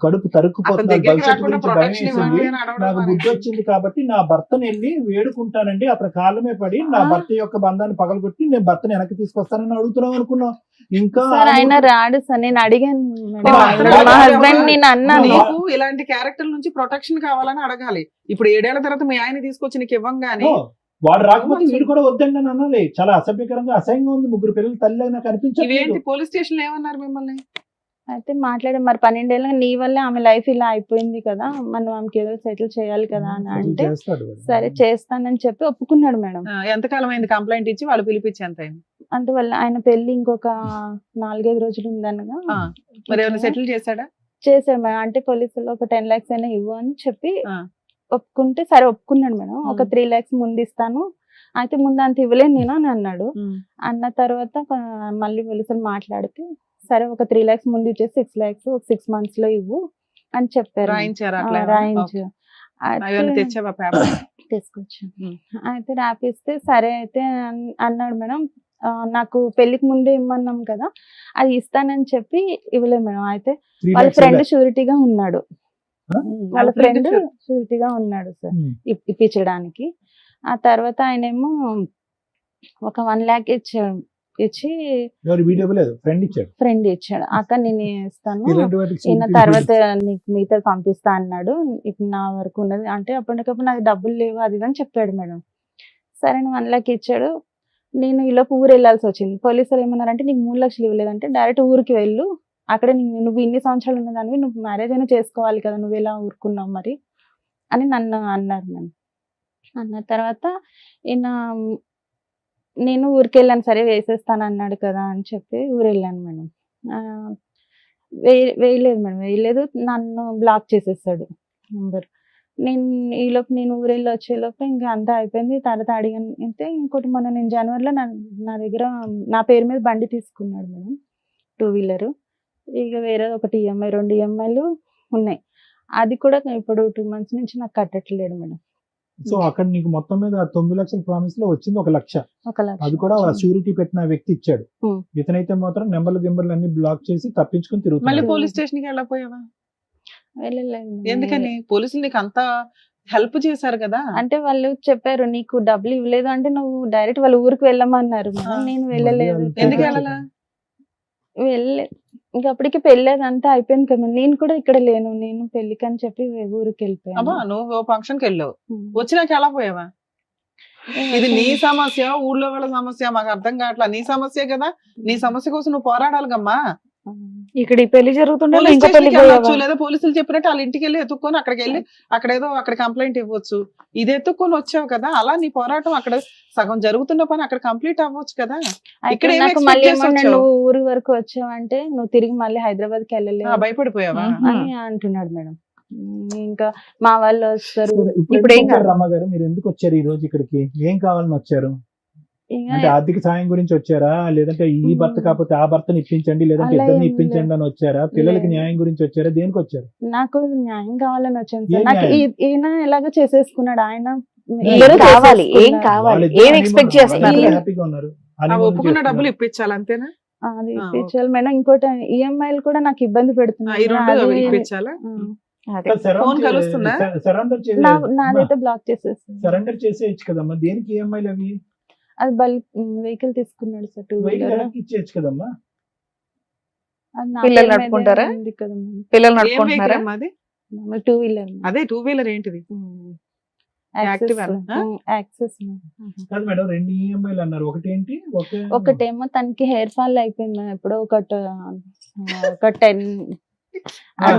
కడుపు అతని తరుక్కుపోతున్నారు, దగ్గరికి భవిష్యత్తు రాకుండా గురించి భయం ప్రొటెక్షన్ వేసింది. ఇవ్వండి అని అడగడం నాకు బుద్ధి వచ్చింది కాబట్టి నా భర్తను వెళ్ళి వేడుకుంటానండి, అతని కాళ్ళమే పడి నా భర్త యొక్క బంధాన్ని పగలగొట్టి నేను భర్తని వెనక్కి తీసుకొస్తానని అడుగుతున్నాం అనుకున్నాం. ఇంకా సార్ ఆయన రాడు సార్. నేను అడిగాను మేడం. రాడు. మా హస్బెండ్ నేను అన్నాను. నీకు ఇలాంటి క్యారెక్టర్ నుంచి ప్రొటెక్షన్ కావాలని అడగాలి. ఇప్పుడు 7 ఏళ్ల తర్వాత మీ ఆయన తీసుకొచ్చి నీకు ఇవ్వంగానే ఓ, వాడు రాకపోతే వీడు కూడా వద్దండి అని అనాలి. చాలా అసభ్యకరంగా అసహ్యంగా ఉంది. 3 పిల్లలు తల్లి నాకు అనిపించలేదు. ఇవేంటి పోలీస్ స్టేషన్ లో ఏమన్నారు మిమ్మల్ని? అయితే మాట్లాడే మరి 12 ఏళ్ళ నీ వల్లే ఆమె లైఫ్ ఇలా అయిపోయింది కదా, మనం ఆమెకి ఏదో సెటిల్ చేయాలి కదా అని అంటే చేస్తాడు వాడు. సరే చేస్తానని చెప్పి ఒప్పుకున్నాడు మేడం. ఎంతకాలం అయింది కంప్లైంట్ ఇచ్చి? వాళ్ళు పిలిపించి ఎంత అయింది? అందువల్ల ఆయన పెళ్లి ఇంకొక 4-5 రోజులు ఉందనగా ఆ, మరి ఏమైనా సెటిల్ చేశాడా? చేశాడు మేడం. అంటే పోలీసులు ఒక 10 lakhs అయినా ఇవ్వు అని చెప్పి ఆ. ఒప్పుకుంటే సరే ఒప్పుకున్నాడు మేడం. ఒక 3 lakhs ముందు ఇస్తాను, అయితే ముందు అంత ఇవ్వలేను నేను అని అన్నాడు. అన్న తర్వాత మళ్ళీ పోలీసులు మాట్లాడితే సరే ఒక 3 lakhs ముందు ఇచ్చేసి 6 lakhs 6 months లో ఇవ్వు అని చెప్పారు. రాయించారా ఆ, అట్లా? రాయించు. అవన్నీ తెచ్చావా పేపర్? తీసుకొచ్చాను. అయితే రాపిస్తే సరే అయితే అన్నాడు మేడం. నాకు పెళ్లికి ముందే ఇమ్మన్నాం కదా, అది ఇస్తానని చెప్పి ఇవ్వలేదు మేడం. అయితే 3 వాళ్ళ lakhs ఫ్రెండ్ ఇవ్వలే. షూరిటీగా ఉన్నాడు. వాళ్ళ ఫ్రెండ్ షూరిటీగా ఉన్నాడు సార్ ఇప్పించడానికి. ఆ తర్వాత ఆయనేమో ఒక 1 lakh ఇచ్చి ఎవరు వీడియో లేదు, ఫ్రెండ్ ఇచ్చాడు. ఫ్రెండ్ ఇచ్చాడు. అక్క నేను ఇస్తాను, ఇలాంటి వాటికి ఈయన security తర్వాత నీకు మిగతా పంపిస్తా అన్నాడు, ఇప్పుడు నా వరకు ఉన్నది అంటే అప్పటికప్పుడు నాకు డబ్బులు లేవు అది ఇది అని చెప్పాడు మేడం. సరే 1 lakh ఇచ్చాడు. నేను ఈలోపు ఊరు వెళ్ళాల్సి వచ్చింది. పోలీసులు ఏమన్నారంటే నీకు 3 లక్షలు ఇవ్వలేదంటే డైరెక్ట్ ఊరికి వెళ్ళు, అక్కడ నువ్వు ఇన్ని సంవత్సరాలు ఉన్నదానివి, నువ్వు మ్యారేజ్ అయినా చేసుకోవాలి కదా, నువ్వు ఎలా ఊరుకున్నావు మరి అని నన్ను అన్నారు మేడం. అన్న తర్వాత ఈయన నేను ఊరికి వెళ్ళాను, సరే వేసేస్తాను అన్నాడు కదా అని చెప్పి ఊరు వెళ్ళాను మేడం. వేయలేదు మేడం, వేయలేదు, నన్ను బ్లాక్ చేసేసాడు నంబర్. ఈలోపు నేను ఊరెళ్ళి వచ్చేలోపు ఇంకా అంతా అయిపోయింది. తర్వాత అడిగాను అయితే ఇంకోటి మొన్న నేను జనవరిలో నా దగ్గర నా పేరు మీద బండి తీసుకున్నాడు మేడం, 2 wheeler. ఇక వేరే ఒకటి ఈఎంఐ 2 EMIలు ఉన్నాయి. అది కూడా ఇప్పుడు 2 months నుంచి నాకు కట్టట్లేడు మేడం. సో అక్కడ నీకు మొత్తం మీద 9 లక్షల ప్రామిస్ లో వచ్చింది 1 లక్ష. 1 లక్ష అది కూడా షూరిటీ పెట్టిన వ్యక్తి ఇచ్చాడు. ఉం. ఇతనైతే మాత్రం గింబర్లు అన్ని బ్లాక్ చేసి తప్పించుకుని మళ్ళీ తిరుగుతున్నాడు. పోలీస్ స్టేషన్ కి వెళ్ళపోయావా? వెళ్ళలేదు మేడం. ఎందుకని? పోలీసులు నీకు అంత హెల్ప్ చేశారు కదా. అంటే వాళ్ళు చెప్పారు నీకు డబ్బులు ఇవ్వలేదు అంటే నువ్వు డైరెక్ట్ వాళ్ళ ఊరికి వెళ్ళమన్నారు మేడం. నేను వెళ్ళలేదు. మళ్ళీ ఎందుకు పోలీసులు వెళ్ళాలా? వెళ్ళలేదు. ఇంకా అప్పటికి పెళ్ళేది అంతా అయిపోయింది కదా. నేను కూడా ఇక్కడ లేను, నేను పెళ్లికి అని చెప్పి ఊరికి వెళ్ళిపోయాను. అబ్బా నువ్వు ఫంక్షన్ కి వెళ్ళావు, ఉం. వచ్చినాక ఎలా పోయావా? ఇది నీ సమస్య, ఊళ్ళో వాళ్ళ సమస్య మాకు అర్థం కావట్లా. నీ సమస్య కదా, నీ సమస్య కోసం నువ్వు పోరాడాలిగమ్మా. ఇక్కడ ఈ పెళ్లి జరుగుతుండే పోలీస్ ఇంకో పెళ్లి స్టేషన్కి వెళ్ళొచ్చు, లేదా పోలీసులు చెప్పినట్టు వాళ్ళ ఇంటికి వెళ్ళి ఎత్తుక్కొని అక్కడికి వెళ్ళి అక్కడ కంప్లైంట్ ఇవ్వచ్చు. ఇది ఎత్తుక్కొని వచ్చావు కదా, అలా నీ పోరాటం అక్కడ సగం జరుగుతున్న పని అక్కడ కంప్లీట్ అవ్వచ్చు కదా. ఇక్కడ ఏం నాకు expect మళ్ళీ చేసి ఏమన్నా వచ్చావు? నువ్వు ఊరి వరకు వచ్చావంటే నువ్వు తిరిగి మళ్ళీ హైదరాబాద్ కి వెళ్ళలేవు భయపడిపోయావా? అని అంటున్నాడు మేడం. ఇంకా మా వాళ్ళు వస్తారు. ఇప్పుడు ఏం కాదు. రమ్మగారు మీరు ఎందుకు వచ్చారు ఈ రోజు ఇక్కడికి? ఏం కావాలని వచ్చారు? ఇంకా అంటే ఆర్థిక సాయం గురించి వచ్చారా, లేదంటే ఈ భర్త కాకపోతే ఆ భర్తని ఇప్పించండి, లేదంటే అలా ఇద్దరిని ఏం ఇప్పించండి అని వచ్చారా? పిల్లలకి లేదు. న్యాయం గురించి వచ్చారా? దేనికి వచ్చారు? నాకు న్యాయం కావాలని వచ్చాను ఏం సార్. నాకు న్యాయం? ఈయన ఎలాగో చేసేసుకున్నాడు, ఆయన ఇద్దరు కావాలి, ఏం చేసేసుకున్నారు. కావాలి, వాళ్ళిద్దరూ ఏం ఎక్స్పెక్ట్ honeymoon- చేస్తున్నారు? వాళ్ళిద్దరూ హ్యాపీగా ఉన్నారు. ఆ honeymoon ఒప్పుకున్న చేస్తున్నారు. డబ్బులు ఇప్పించాలి అంతేనా? అది ఆ, ఇప్పించాలి మేడం. ఇంకోటి ఈఎంఐలు కూడా నాకు ఇబ్బంది ఈ పెడుతున్నాయి. 2 అది- ఇప్పించాలా? అదే. ఫోన్ కలుస్తుందా? సరెండర్ నాదైతే బ్లాక్ చేసేస్తాను. సరెండర్ చేసేయచ్చు కదమ్మా. దేనికి ఈఎంఐలు అవి? అది బల్క్ వెహికల్ తీసుకున్నాడు సార్, 2 వెహికల్ wheeler. వెనక్కి ఇచ్చేయచ్చు కదమ్మా. అది నా పిల్లలు పేరు మీదే నడుపుకుంటారా? ఉంది కదా మేడం. పిల్లలు ఏం నడుపుకుంటున్నారా? vehicle అమ్మా అది? 2 wheeler. అదే 2 wheeler ఏంటిది? Activa నా? యాక్సెస్. కాదు మేడం, 2 ఈఎంఐలు అన్నారు. ఒకటి ఏంటి? ఒకటేమో తనకి హెయిర్ ఫాల్ అయిపోయింది మేడం. ఎప్పుడో ఒక 10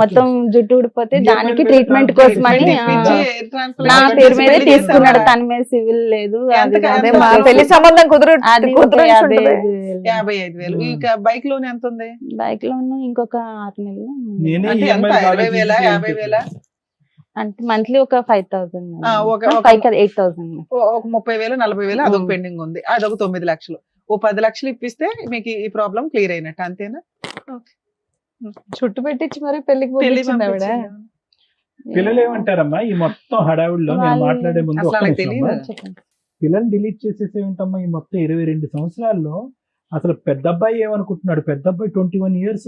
మొత్తం జుట్టు ఊడిపోతే EMI దానికి మీద ట్రీట్మెంట్ transfer కోసమని చేసి ఇప్పించి air transplant నా చేసి పేరు మీదే పెళ్లి తీసుకున్నాడు. చేసావా? తన మీద సివిల్ లేదు. ఎంత అది అదే ఎంత మా వరకు? పెళ్లి సంబంధం అది ఒక కుదిరేసి 55,000. 55,000. ఈ బైక్ లోన్ ఎంత ఉంది? బైక్ లోన్ ఇంకొక 6 నెలలు నేనే అంటే ఎంత? ఈఎంఐ 60,000, 50,000? అంటే మంత్లీ ఒక 5,000 ఒక 5 కాదు 8,000. ఒక 30,000, 40,000 అదొక ఉం. పెండింగ్ ఉంది. అదొక 9 లక్షలు. ఓ 10 లక్షలు ఇప్పిస్తే మీకు ఈ ప్రాబ్లం క్లియర్ అయినట్టు అంతేనా? చుట్టు పెట్టించి మరి పెళ్లికి పెళ్లి పంపించింది ఆవిడ. పంపించిందా? పిల్లలు ఏమంటారమ్మా ఈ మొత్తం హడావుడిలో? నేను వాళ్ళు- మాట్లాడే ముందు అసలు ఒక్క వాళ్ళకి నిమిషం అమ్మా. తెలీదు. చెప్పండి. పిల్లల్ని డిలీట్ చేసేసే ఉంటామా ఈ మొత్తం 22 సంవత్సరాల్లో? అసలు పెద్ద అబ్బాయి ఏమనుకుంటున్నాడు? పెద్ద అబ్బాయి 21 years,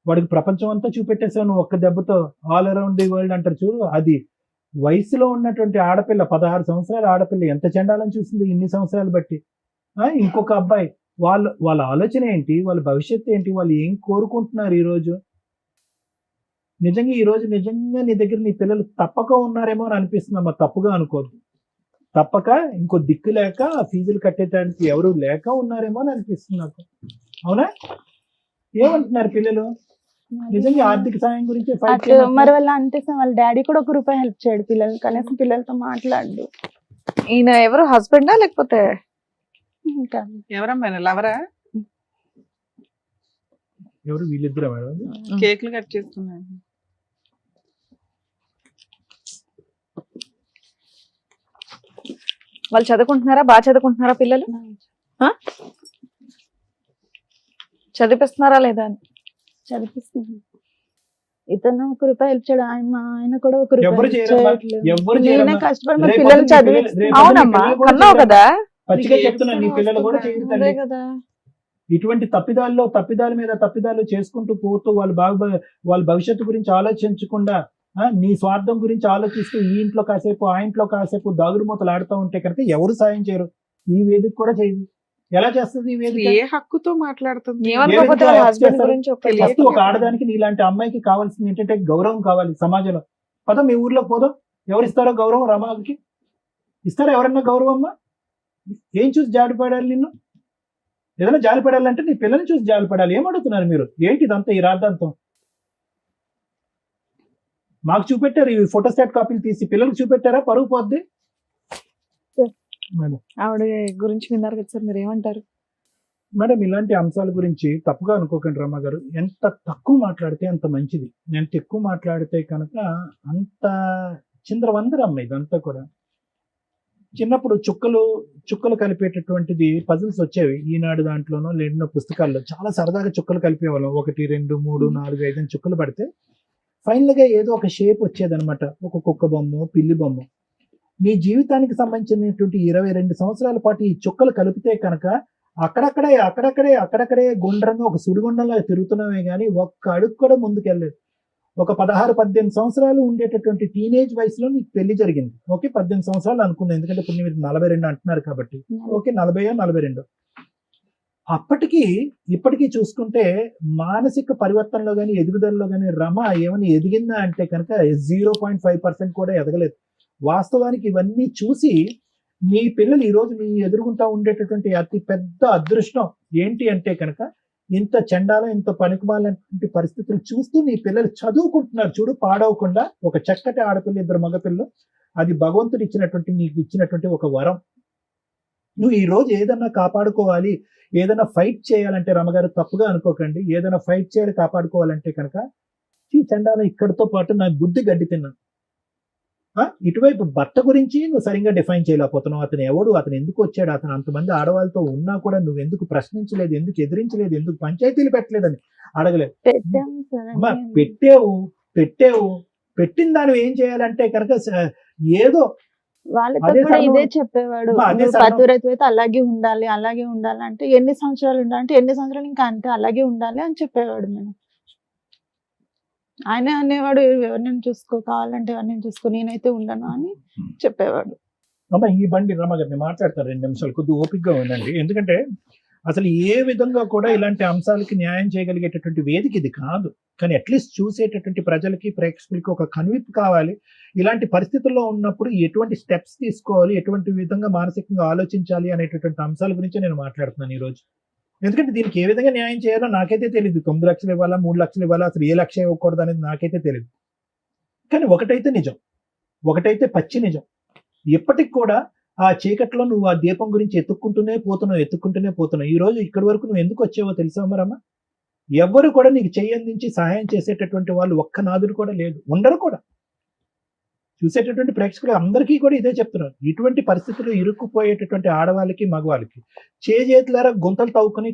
వాడికి ప్రపంచం అంతా చూపెట్టేసావు నువ్వు ఒక్క దెబ్బతో. ఆల్ అరౌండ్ ది వరల్డ్ అంటారు చూడు, అది వయసులో ఉన్నటువంటి ఆడపిల్ల, 16 సంవత్సరాల ఆడపిల్ల ఎంత చండాలని చూసింది ఇన్ని సంవత్సరాలు బట్టి. ఇంకొక అబ్బాయి, వాళ్ళ ఆలోచన ఏంటి, వాళ్ళ భవిష్యత్తు ఏంటి, వాళ్ళు ఏం కోరుకుంటున్నారు ఈ రోజు? నిజంగా ఈ రోజు నిజంగా నీ దగ్గర నీ పిల్లలు తప్పక ఉన్నారేమో అని అనిపిస్తుందమ్మా. తప్పుగా అనుకోద్దు. తప్పక ఇంకో దిక్కు లేక ఫీజులు కట్టేటానికి ఎవరు లేక ఉన్నారేమో అని అనిపిస్తుంది నాకు. అవునా? ఏమంటున్నారు పిల్లలు? నిజంగా ఆర్థిక సాయం గురించి fight అటు చేయమంటున్నారు. మరి వాళ్ళ అంటే వాళ్ళ డాడీ కూడా 1 రూపాయి హెల్ప్ చేయడు పిల్లలు, కనీసం పిల్లలతో మాట్లాడు. ఈయన ఎవరు, హస్బెండా లేకపోతే? ఇంకా ఎవరమ్మా లవరా? ఎవరు వీళ్ళిద్దరు మేడం? కేకులు కట్ చేస్తున్నాను. వాళ్ళు చదువుకుంటున్నారా? బాగా చదువుకుంటున్నారా పిల్లలు? చదివిస్తున్నారా లేదా అని? చదివిస్తున్నాను. ఇతను 1 రూపాయి హెల్ప్ చేయడు, ఆయన కూడా 1 ఎవరు రూపాయి help చేయరమ్మా? చేయట్లేదు. ఎవరు నేనే చేయరమ్మా? కష్టపడి మా రేపు పిల్లలు పొద్దున్న చదివి రేపు పొద్దున్న అవునమ్మా, పిల్లలు కూడా కన్నావు చేయరమ్మా? కదా. పచ్చిగా చెప్తున్నా, నీ పిల్లలు కూడా చేయరు అదే తల్లి. కదా. ఇటువంటి తప్పిదాల మీద తప్పిదాలు చేసుకుంటూ పోతూ వాళ్ళ భవిష్యత్తు గురించి ఆలోచించకుండా నీ స్వార్థం గురించి ఆలోచిస్తూ ఈ ఇంట్లో కాసేపు ఆ ఇంట్లో కాసేపు దాగుడు మూతలు ఆడుతూ ఉంటే కనుక ఎవరు సాయం చేయరు. ఈ వేదిక కూడా చేయదు. ఎలా చేస్తుంది ఈ వేదిక? ఏ హక్కుతో మాట్లాడుతుంది? ఏమనుకోకపోతే వాళ్ళ హస్బెండ్ గురించి ఒక ఫస్ట్ ఒక ఆడదానికి నీలాంటి అమ్మాయికి కావాల్సింది ఏంటంటే గౌరవం కావాలి సమాజంలో. పద మీ ఊర్లోకి పోదాం. ఎవరిస్తారో గౌరవం? రమాకి ఇస్తారా ఎవరన్నా గౌరవం? అమ్మా ఏం చూసి జాలిపడాలి నిన్ను? ఏదైనా జాలిపడాలంటే నీ పిల్లల్ని చూసి జాలిపడాలి. ఏమడుగుతున్నారు మీరు? ఏంటి ఇదంతా ఈ రాద్ధాంతం? మాకు చూపెట్టారు ఈ ఫోటోస్టాట్ కాపీలు తీసి, పిల్లలకు చూపెట్టారా? పరుగు పోద్ది. ఆవిడ గురించి విన్నారు కదా సార్, మీరు ఏమంటారు? మేడం ఇలాంటి అంశాల గురించి తప్పుగా అనుకోకండి రమ్మ గారు. ఎంత తక్కువ మాట్లాడితే అంత మంచిది. ఎంత ఎక్కువ మాట్లాడితే కనుక అంత చిందరవందరమ్మ ఇదంతా కూడా. చిన్నప్పుడు చుక్కలు కలిపేటటువంటిది పజిల్స్ వచ్చేవి ఈనాడు దాంట్లోనో లేడిన పుస్తకాల్లో. చాలా సరదాగా చుక్కలు కలిపేవాళ్ళం. 1 2 3 4 5 చుక్కలు పడితే ఫైనల్ గా ఏదో ఒక షేప్ వచ్చేదనమాట. ఒక కుక్క బొమ్మ, పిల్లి బొమ్మ. నీ జీవితానికి సంబంధించినటువంటి 22 సంవత్సరాల పాటు ఈ చుక్కలు కలిపితే కనుక అక్కడక్కడే గుండ్రంగా ఒక సుడిగుండంలో తిరుగుతున్నామే కానీ ఒక్క అడుగు కూడా ముందుకెళ్ళలేదు. ఒక 16-18 సంవత్సరాలు ఉండేటటువంటి టీనేజ్ వయసులో నీకు పెళ్లి జరిగింది. ఓకే 18 సంవత్సరాలు అనుకుంది, ఎందుకంటే ఇప్పుడు మీరు 42 అంటున్నారు కాబట్టి. ఓకే 40-42. అప్పటికి ఇప్పటికీ చూసుకుంటే మానసిక పరివర్తనలో కానీ ఎదుగుదలలో కానీ రమ ఏమైనా ఎదిగిందా అంటే కనుక 0.5% కూడా ఎదగలేదు. వాస్తవానికి ఇవన్నీ చూసి మీ పిల్లలు ఈరోజు మీ ఎదురుగుంటా ఉండేటటువంటి అతి పెద్ద అదృష్టం ఏంటి అంటే కనుక ఇంత చండాలం ఇంత పనికిమాలినటువంటి పరిస్థితులు చూస్తూ నీ పిల్లలు చదువుకుంటున్నారు చూడు, పాడవకుండా. ఒక చక్కటి ఆడపిల్ల, 2 మగపిల్లలు. అది భగవంతుడు ఇచ్చినటువంటి నీకు ఇచ్చినటువంటి ఒక వరం. నువ్వు ఈ రోజు ఏదన్నా కాపాడుకోవాలి, ఏదైనా ఫైట్ చేయాలంటే రమగారు తప్పుగా అనుకోకండి, ఏదైనా ఫైట్ చేయాలి కాపాడుకోవాలంటే కనుక ఈ చండాలం ఇక్కడితో పాటు నా బుద్ధి గడ్డి తిన్నాను. ఇటువైపు భర్త గురించి నువ్వు సరిగ్గా డిఫైన్ చేయలేకపోతున్నావు. అతను ఎవడు, అతను ఎందుకు వచ్చాడు, అతను అంతమంది ఆడవాళ్ళతో ఉన్నా కూడా నువ్వు ఎందుకు ప్రశ్నించలేదు, ఎందుకు ఎదిరించలేదు, ఎందుకు పంచాయతీలు పెట్టలేదని అడగలేదు. అమ్మా పెట్టిన దాన్ని ఏం చేయాలంటే కనుక ఏదో వాళ్ళతో కూడా ఇదే చెప్పేవాడు. పతివ్రత అలాగే ఉండాలి అంటే ఎన్ని సంవత్సరాలు ఉండాలంటే ఎన్ని సంవత్సరాలు ఇంకా అంతే అలాగే ఉండాలి అని చెప్పేవాడు. నేను ఆయన అనేవాడు ఎవరినైనా చూసుకో, కావాలంటే ఎవరినైనా చూసుకో, నేనైతే ఉండను అని చెప్పేవాడు. అమ్మ ఈ బండి రమగారిని మాట్లాడతారు 2 నిమిషాలు, కొద్దిగా ఓపికగా ఉండండి. ఎందుకంటే అసలు ఏ విధంగా కూడా ఇలాంటి అంశాలకి న్యాయం చేయగలిగేటటువంటి వేదిక ఇది కాదు. కానీ అట్లీస్ట్ చూసేటటువంటి ప్రజలకి, ప్రేక్షకులకి ఒక కనువిప్పు కావాలి. ఇలాంటి పరిస్థితుల్లో ఉన్నప్పుడు ఎటువంటి స్టెప్స్ తీసుకోవాలి, ఎటువంటి విధంగా మానసికంగా ఆలోచించాలి అనేటటువంటి అంశాల గురించి నేను మాట్లాడుతున్నాను ఈరోజు. ఎందుకంటే దీనికి ఏ విధంగా న్యాయం చేయాలో నాకైతే తెలియదు. 9 లక్షలు ఇవ్వాలా, 3 లక్షలు ఇవ్వాలా, అసలు ఏ లక్ష ఇవ్వకూడదు అనేది నాకైతే తెలియదు. కానీ ఒకటైతే నిజం, ఒకటైతే పచ్చి నిజం. ఎప్పటికి కూడా ఆ చీకట్లో నువ్వు ఆ దీపం గురించి ఎత్తుక్కుంటూనే పోతున్నావు. ఈ రోజు ఇక్కడి వరకు నువ్వు ఎందుకు వచ్చావో తెలుసా మరమ్మ? ఎవ్వరు కూడా నీకు చెయ్యందించి సహాయం చేసేటటువంటి వాళ్ళు ఒక్క నాదుడు కూడా లేదు, ఉండరు కూడా. చూసేటటువంటి ప్రేక్షకులు అందరికీ కూడా ఇదే చెప్తున్నారు. ఇటువంటి పరిస్థితులు ఇరుక్కుపోయేటటువంటి ఆడవాళ్ళకి, మగవాళ్ళకి చేతులారా గుంతలు తవ్వుకుని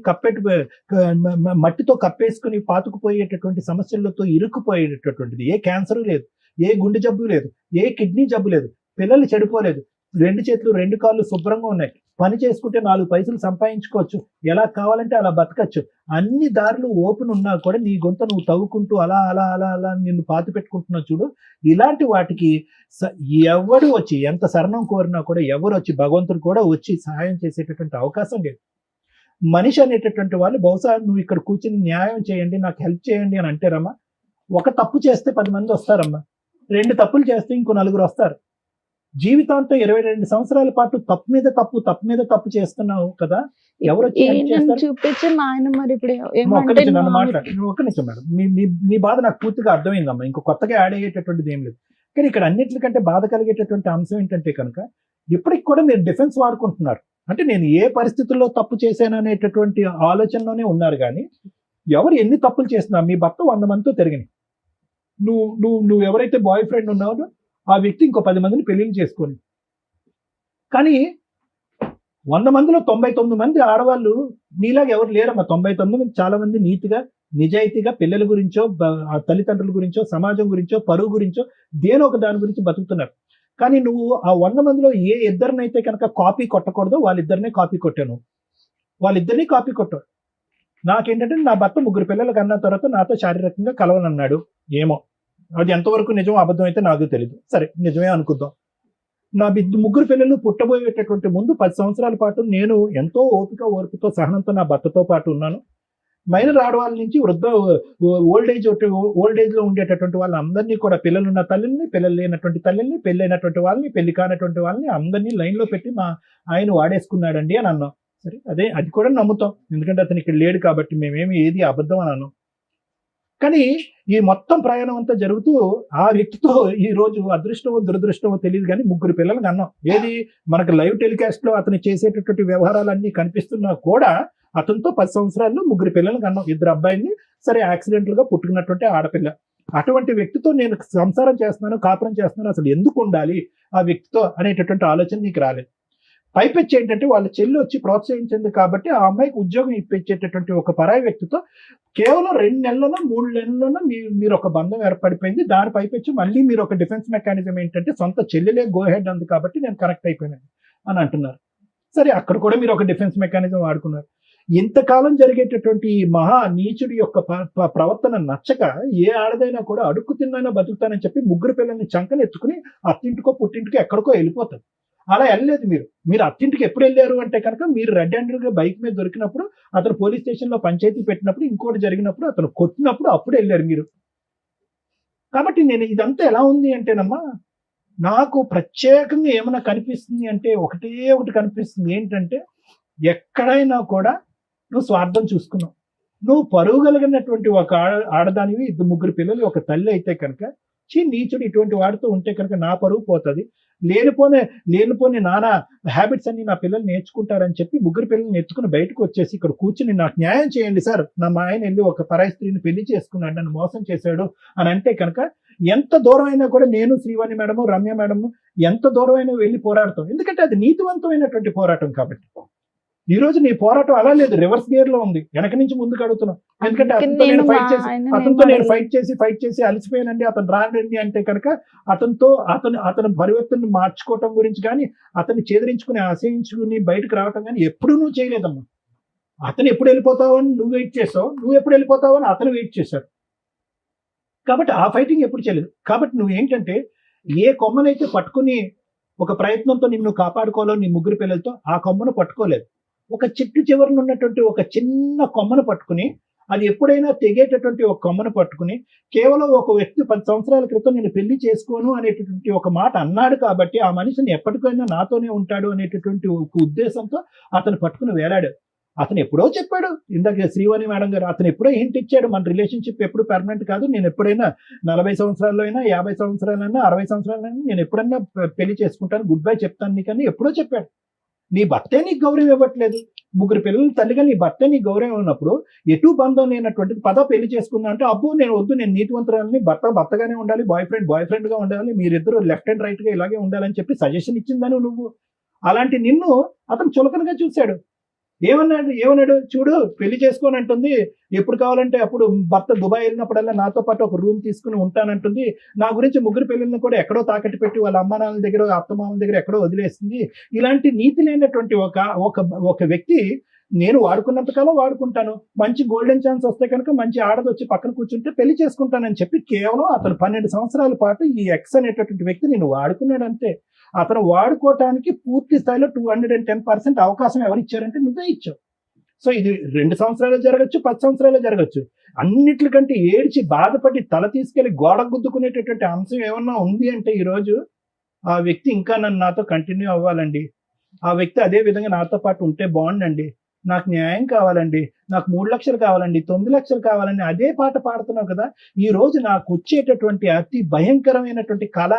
మట్టితో కప్పేసుకుని పాతుకుపోయేటటువంటి సమస్యలతో ఇరుక్కుపోయేటటువంటిది. ఏ క్యాన్సర్ లేదు, ఏ గుండె జబ్బు లేదు, ఏ కిడ్నీ జబ్బు లేదు, పిల్లలు చెడిపోలేదు, 2 చేతులు 2 కాళ్ళు శుభ్రంగా ఉన్నాయి, పని చేసుకుంటే 4 పైసలు సంపాదించుకోవచ్చు, ఎలా కావాలంటే అలా బతకచ్చు. అన్ని దారులు ఓపెన్ ఉన్నా కూడా నీ గొంత నువ్వు తవ్వుకుంటూ అలా అలా అలా అలా నిన్ను పాతి పెట్టుకుంటున్నావు చూడు. ఇలాంటి వాటికి ఎవడు వచ్చి ఎంత శరణం కోరినా కూడా ఎవరు వచ్చి, భగవంతుడు కూడా వచ్చి సహాయం చేసేటటువంటి అవకాశం లేదు. మనిషి అనేటటువంటి వాళ్ళు బహుశా నువ్వు ఇక్కడ కూర్చుని న్యాయం చేయండి, నాకు హెల్ప్ చేయండి అని అంటారమ్మా. ఒక తప్పు చేస్తే 10 మంది వస్తారమ్మా, 2 తప్పులు చేస్తే ఇంకో 4 వస్తారు. జీవితాంతం 22 సంవత్సరాల పాటు తప్పు మీద తప్పు చేస్తున్నావు కదా, ఎవరు చూపించి మా ఆయన మరి ఇప్పుడు నన్ను మాట్లాడు. ఒక్క నిమిషం మేడం, మీ బాధ నాకు పూర్తిగా అర్థమైందమ్మా. ఇంకో కొత్తగా యాడ్ అయ్యేటటువంటిది ఏం లేదు. కానీ ఇక్కడ అన్నిటికంటే బాధ కలిగేటటువంటి అంశం ఏంటంటే కనుక ఇప్పటికి కూడా మీరు డిఫెన్స్ వాడుకుంటున్నారు. అంటే నేను ఏ పరిస్థితుల్లో తప్పు చేశాను అనేటటువంటి ఆలోచనలోనే ఉన్నారు. కానీ ఎవరు ఎన్ని తప్పులు చేస్తున్నా, మీ భర్త 100 మందితో తిరిగినాయి, నువ్వు ఎవరైతే బాయ్ ఫ్రెండ్ ఉన్నావో ఆ వ్యక్తి ఇంకో 10 మందిని పెళ్లిళ్ళు చేసుకోండి. కానీ 100 మందిలో 99 మంది ఆడవాళ్ళు నీలాగా ఎవరు లేరమ్మా. 99 మంది చాలా మంది నీతిగా, నిజాయితీగా పిల్లల గురించో, తల్లిదండ్రుల గురించో, సమాజం గురించో, పరువు గురించో దేనో ఒక దాని గురించి బతుకుతున్నారు. కానీ నువ్వు ఆ 100 మందిలో ఏ ఇద్దరినైతే కనుక కాపీ కొట్టకూడదో వాళ్ళిద్దరినే కాపీ కొట్టాను. వాళ్ళిద్దరినీ కాపీ కొట్టాడు. నాకేంటంటే నా భర్త 3 పిల్లలు కన్నా తర్వాత నాతో శారీరకంగా కలవనన్నాడు. ఏమో అది ఎంతవరకు నిజం అబద్ధం అయితే నాకు తెలియదు, సరే నిజమే అనుకుందాం. నా ముగ్గురు పిల్లలు పుట్టబోయేటటువంటి ముందు 10 సంవత్సరాల పాటు నేను ఎంతో ఓపిక ఓర్పుతో సహనంతో నా భర్తతో పాటు ఉన్నాను. మైనర్ ఆడవాళ్ళ నుంచి ఓల్డ్ ఏజ్ లో ఉండేటటువంటి వాళ్ళందరినీ కూడా, పిల్లలున్న తల్లిని, పిల్లలు లేనటువంటి తల్లిని, పెళ్ళైనటువంటి వాళ్ళని, పెళ్లి కానటువంటి వాళ్ళని అందరినీ లైన్ లో పెట్టి మా ఆయన వాడేసుకున్నాడండి అని అన్నాం. సరే, అది కూడా నమ్ముతాం, ఎందుకంటే అతను ఇక్కడ లేడు కాబట్టి మేమేమి ఏది అబద్ధం అని అన్నాం. కానీ ఈ మొత్తం ప్రయాణం అంతా జరుగుతూ ఆ వ్యక్తితో ఈ రోజు అదృష్టమో దురదృష్టమో తెలియదు కానీ 3 పిల్లలకి అన్నాం. ఏది మనకు లైవ్ టెలికాస్ట్ లో అతను చేసేటటువంటి వ్యవహారాలన్నీ కనిపిస్తున్నా కూడా అతనితో 10 సంవత్సరాల్లో 3 పిల్లలకి అన్నాం. 2 అబ్బాయిల్ని, సరే యాక్సిడెంటల్ గా పుట్టుకున్నటువంటి ఆడపిల్ల. అటువంటి వ్యక్తితో నేను సంసారం చేస్తున్నాను, కాపురం చేస్తున్నాను, అసలు ఎందుకు ఉండాలి ఆ వ్యక్తితో అనేటటువంటి ఆలోచన నీకు రాలేదు. పైపెచ్చి ఏంటంటే వాళ్ళ చెల్లి వచ్చి ప్రోత్సహించింది కాబట్టి ఆ అమ్మాయికి ఉద్యోగం ఇప్పించేటటువంటి ఒక పరాయి వ్యక్తితో కేవలం 2 నెలల్లోనో 3 నెలల్లోనో మీరు ఒక బంధం ఏర్పడిపోయింది. దాని పైపెచ్చి మళ్ళీ మీరు ఒక డిఫెన్స్ మెకానిజం ఏంటంటే సొంత చెల్లెలే గో హెడ్ అంది కాబట్టి నేను కనెక్ట్ అయిపోయినాను అని అంటున్నారు. సరే, అక్కడ కూడా మీరు ఒక డిఫెన్స్ మెకానిజం వాడుకున్నారు. ఇంతకాలం జరిగేటటువంటి ఈ మహా నీచుడి యొక్క ప్రవర్తన నచ్చక ఏ ఆడదైనా కూడా అడుక్కు తిన్నైనా బతుకుతానని చెప్పి 3 పిల్లల్ని చంకనెత్తుకుని అత్తింటికో పుట్టింటికో ఎక్కడికో వెళ్ళిపోతారు. అలా వెళ్ళలేదు. మీరు అత్తింటికి ఎప్పుడు వెళ్ళారు అంటే కనుక మీరు రెడ్ హ్యాండెడ్ గా బైక్ మీద దొరికినప్పుడు, అతను పోలీస్ స్టేషన్ లో పంచాయతీ పెట్టినప్పుడు, ఇంకోటి జరిగినప్పుడు, అతను కొట్టినప్పుడు అప్పుడు వెళ్ళారు మీరు. కాబట్టి నేను ఇదంతా ఎలా ఉంది అంటేనమ్మా, నాకు ప్రత్యేకంగా ఏమైనా కనిపిస్తుంది అంటే ఒకటి కనిపిస్తుంది. ఏంటంటే ఎక్కడైనా కూడా నువ్వు స్వార్థం చూసుకున్నావు. నువ్వు పరువు కలిగినటువంటి ఒక ఆడదానివి, 3 పిల్లలు, ఒక తల్లి అయితే కనుక నీచుడు ఇటువంటి వాడితో ఉంటే కనుక నా పరువు పోతుంది, లేనిపోని నానా హ్యాబిట్స్ అన్ని నా పిల్లలు నేర్చుకుంటారని చెప్పి 3 పిల్లల్ని ఎత్తుకుని బయటకు వచ్చేసి ఇక్కడ కూర్చుని నాకు న్యాయం చేయండి సార్, నా మా ఆయన వెళ్ళి ఒక పరాయి స్త్రీని పెళ్లి చేసుకున్నాడు, నన్ను మోసం చేశాడు అని అంటే కనుక ఎంత దూరం అయినా కూడా నేను, శ్రీవాణి మేడము, రమ్య మేడము ఎంత దూరం అయినా వెళ్ళి పోరాడతాం. ఎందుకంటే అది నీతివంతమైనటువంటి పోరాటం కాబట్టి. ఈ రోజు నీ పోరాటం అలా లేదు, రివర్స్ గేర్ లో ఉంది, వెనక నుంచి ముందుకు అడుగుతున్నాం. ఎందుకంటే అతనితో నేను ఫైట్ చేసి అలసిపోయానండి, అతను రానండి అంటే కనుక అతని పరివర్తన మార్చుకోవటం గురించి కానీ, అతన్ని చేదరించుకుని అసహించుకుని బయటకు రావటం కానీ ఎప్పుడు నువ్వు చేయలేదమ్మా. అతను ఎప్పుడు వెళ్ళిపోతావు అని నువ్వు వెయిట్ చేసావు, నువ్వు ఎప్పుడు వెళ్ళిపోతావు అని అతను వెయిట్ చేశాడు. కాబట్టి ఆ ఫైటింగ్ ఎప్పుడు చేయలేదు. కాబట్టి నువ్వు ఏంటంటే ఏ కొమ్మనైతే పట్టుకుని ఒక ప్రయత్నంతో నిన్ను కాపాడుకోవాలో నీ 3 పిల్లలతో, ఆ కొమ్మను పట్టుకోలేదు. ఒక చెట్టు చివరన ఉన్నటువంటి ఒక చిన్న కొమ్మను పట్టుకుని, అది ఎప్పుడైనా తెగేటటువంటి ఒక కొమ్మను పట్టుకుని, కేవలం ఒక వ్యక్తి 10 సంవత్సరాల క్రితం నేను పెళ్లి చేసుకోను అనేటటువంటి ఒక మాట అన్నాడు కాబట్టి ఆ మనిషిని ఎప్పటికైనా నాతోనే ఉంటాడు అనేటటువంటి ఒక ఉద్దేశంతో అతను పట్టుకుని వేలాడు. అతను ఎప్పుడో చెప్పాడు, ఇందాక శ్రీవాణి మేడం గారు, అతను ఎప్పుడో ఏంటి ఇచ్చాడు, మన రిలేషన్షిప్ ఎప్పుడు పర్మనెంట్ కాదు, నేను ఎప్పుడైనా 40 సంవత్సరాల్లో అయినా, 50 సంవత్సరాలైనా, 60 సంవత్సరాలైనా నేను ఎప్పుడన్నా పెళ్లి చేసుకుంటాను, గుడ్ బై చెప్తాను నీకని ఎప్పుడో చెప్పాడు. నీ భర్తే నీకు గౌరవం ఇవ్వట్లేదు. 3 పిల్లల తల్లిగా నీ భర్తే నీకు గౌరవం ఉన్నప్పుడు ఎటు బంధం లేనటువంటిది పెళ్లి చేసుకున్నా అంటే అబ్బో నేను వద్దు, నేను నీతివంతురాలని, భర్తగానే ఉండాలి, బాయ్ ఫ్రెండ్ గా ఉండాలి, మీరిద్దరు లెఫ్ట్ అండ్ రైట్ గా ఇలాగే ఉండాలని చెప్పి సజెషన్ ఇచ్చిందని నువ్వు. అలాంటి నిన్ను అతను చులకనగా చూశాడు. ఏమన్నాడు చూడు, పెళ్లి చేసుకోని అంటుంది, ఎప్పుడు కావాలంటే అప్పుడు భర్త దుబాయ్ వెళ్ళినప్పుడల్లా నాతో పాటు ఒక రూమ్ తీసుకుని ఉంటానంటుంది, నా గురించి 3 పిల్లల్ని కూడా ఎక్కడో తాకట్టు పెట్టి వాళ్ళ అమ్మ నాన్నల దగ్గర, అత్తమామల దగ్గర ఎక్కడో వదిలేస్తుంది. ఇలాంటి నీతి లేనటువంటి ఒక వ్యక్తి నేను వాడుకున్నంత కాలం వాడుకుంటాను, మంచి గోల్డెన్ ఛాన్స్ వస్తే కనుక మంచి ఆడది వచ్చి పక్కన కూర్చుంటే పెళ్లి చేసుకుంటానని చెప్పి కేవలం అతను 12 సంవత్సరాల పాటు ఈ ఎక్స్ అనేటటువంటి వ్యక్తి నేను వాడుకున్నాడు అంతే. అతను వాడుకోవటానికి పూర్తి స్థాయిలో 210% అవకాశం ఎవరిచ్చారంటే నువ్వే ఇచ్చావు. సో ఇది 2 సంవత్సరాలు జరగచ్చు, 10 సంవత్సరాలు జరగచ్చు. అన్నిటికంటే ఏడ్చి బాధపడి తల తీసుకెళ్లి గోడ గుద్దుకునేటటువంటి అంశం ఏమన్నా ఉంది అంటే ఈరోజు ఆ వ్యక్తి ఇంకా నాతో కంటిన్యూ అవ్వాలండి, ఆ వ్యక్తి అదే విధంగా నాతో పాటు ఉంటే బాగుండండి, నాకు న్యాయం కావాలండి, నాకు 3 లక్షలు కావాలండి, 9 లక్షలు కావాలండి, అదే పాట పాడుతున్నావు కదా. ఈ రోజు నాకు వచ్చేటటువంటి అతి భయంకరమైనటువంటి కళ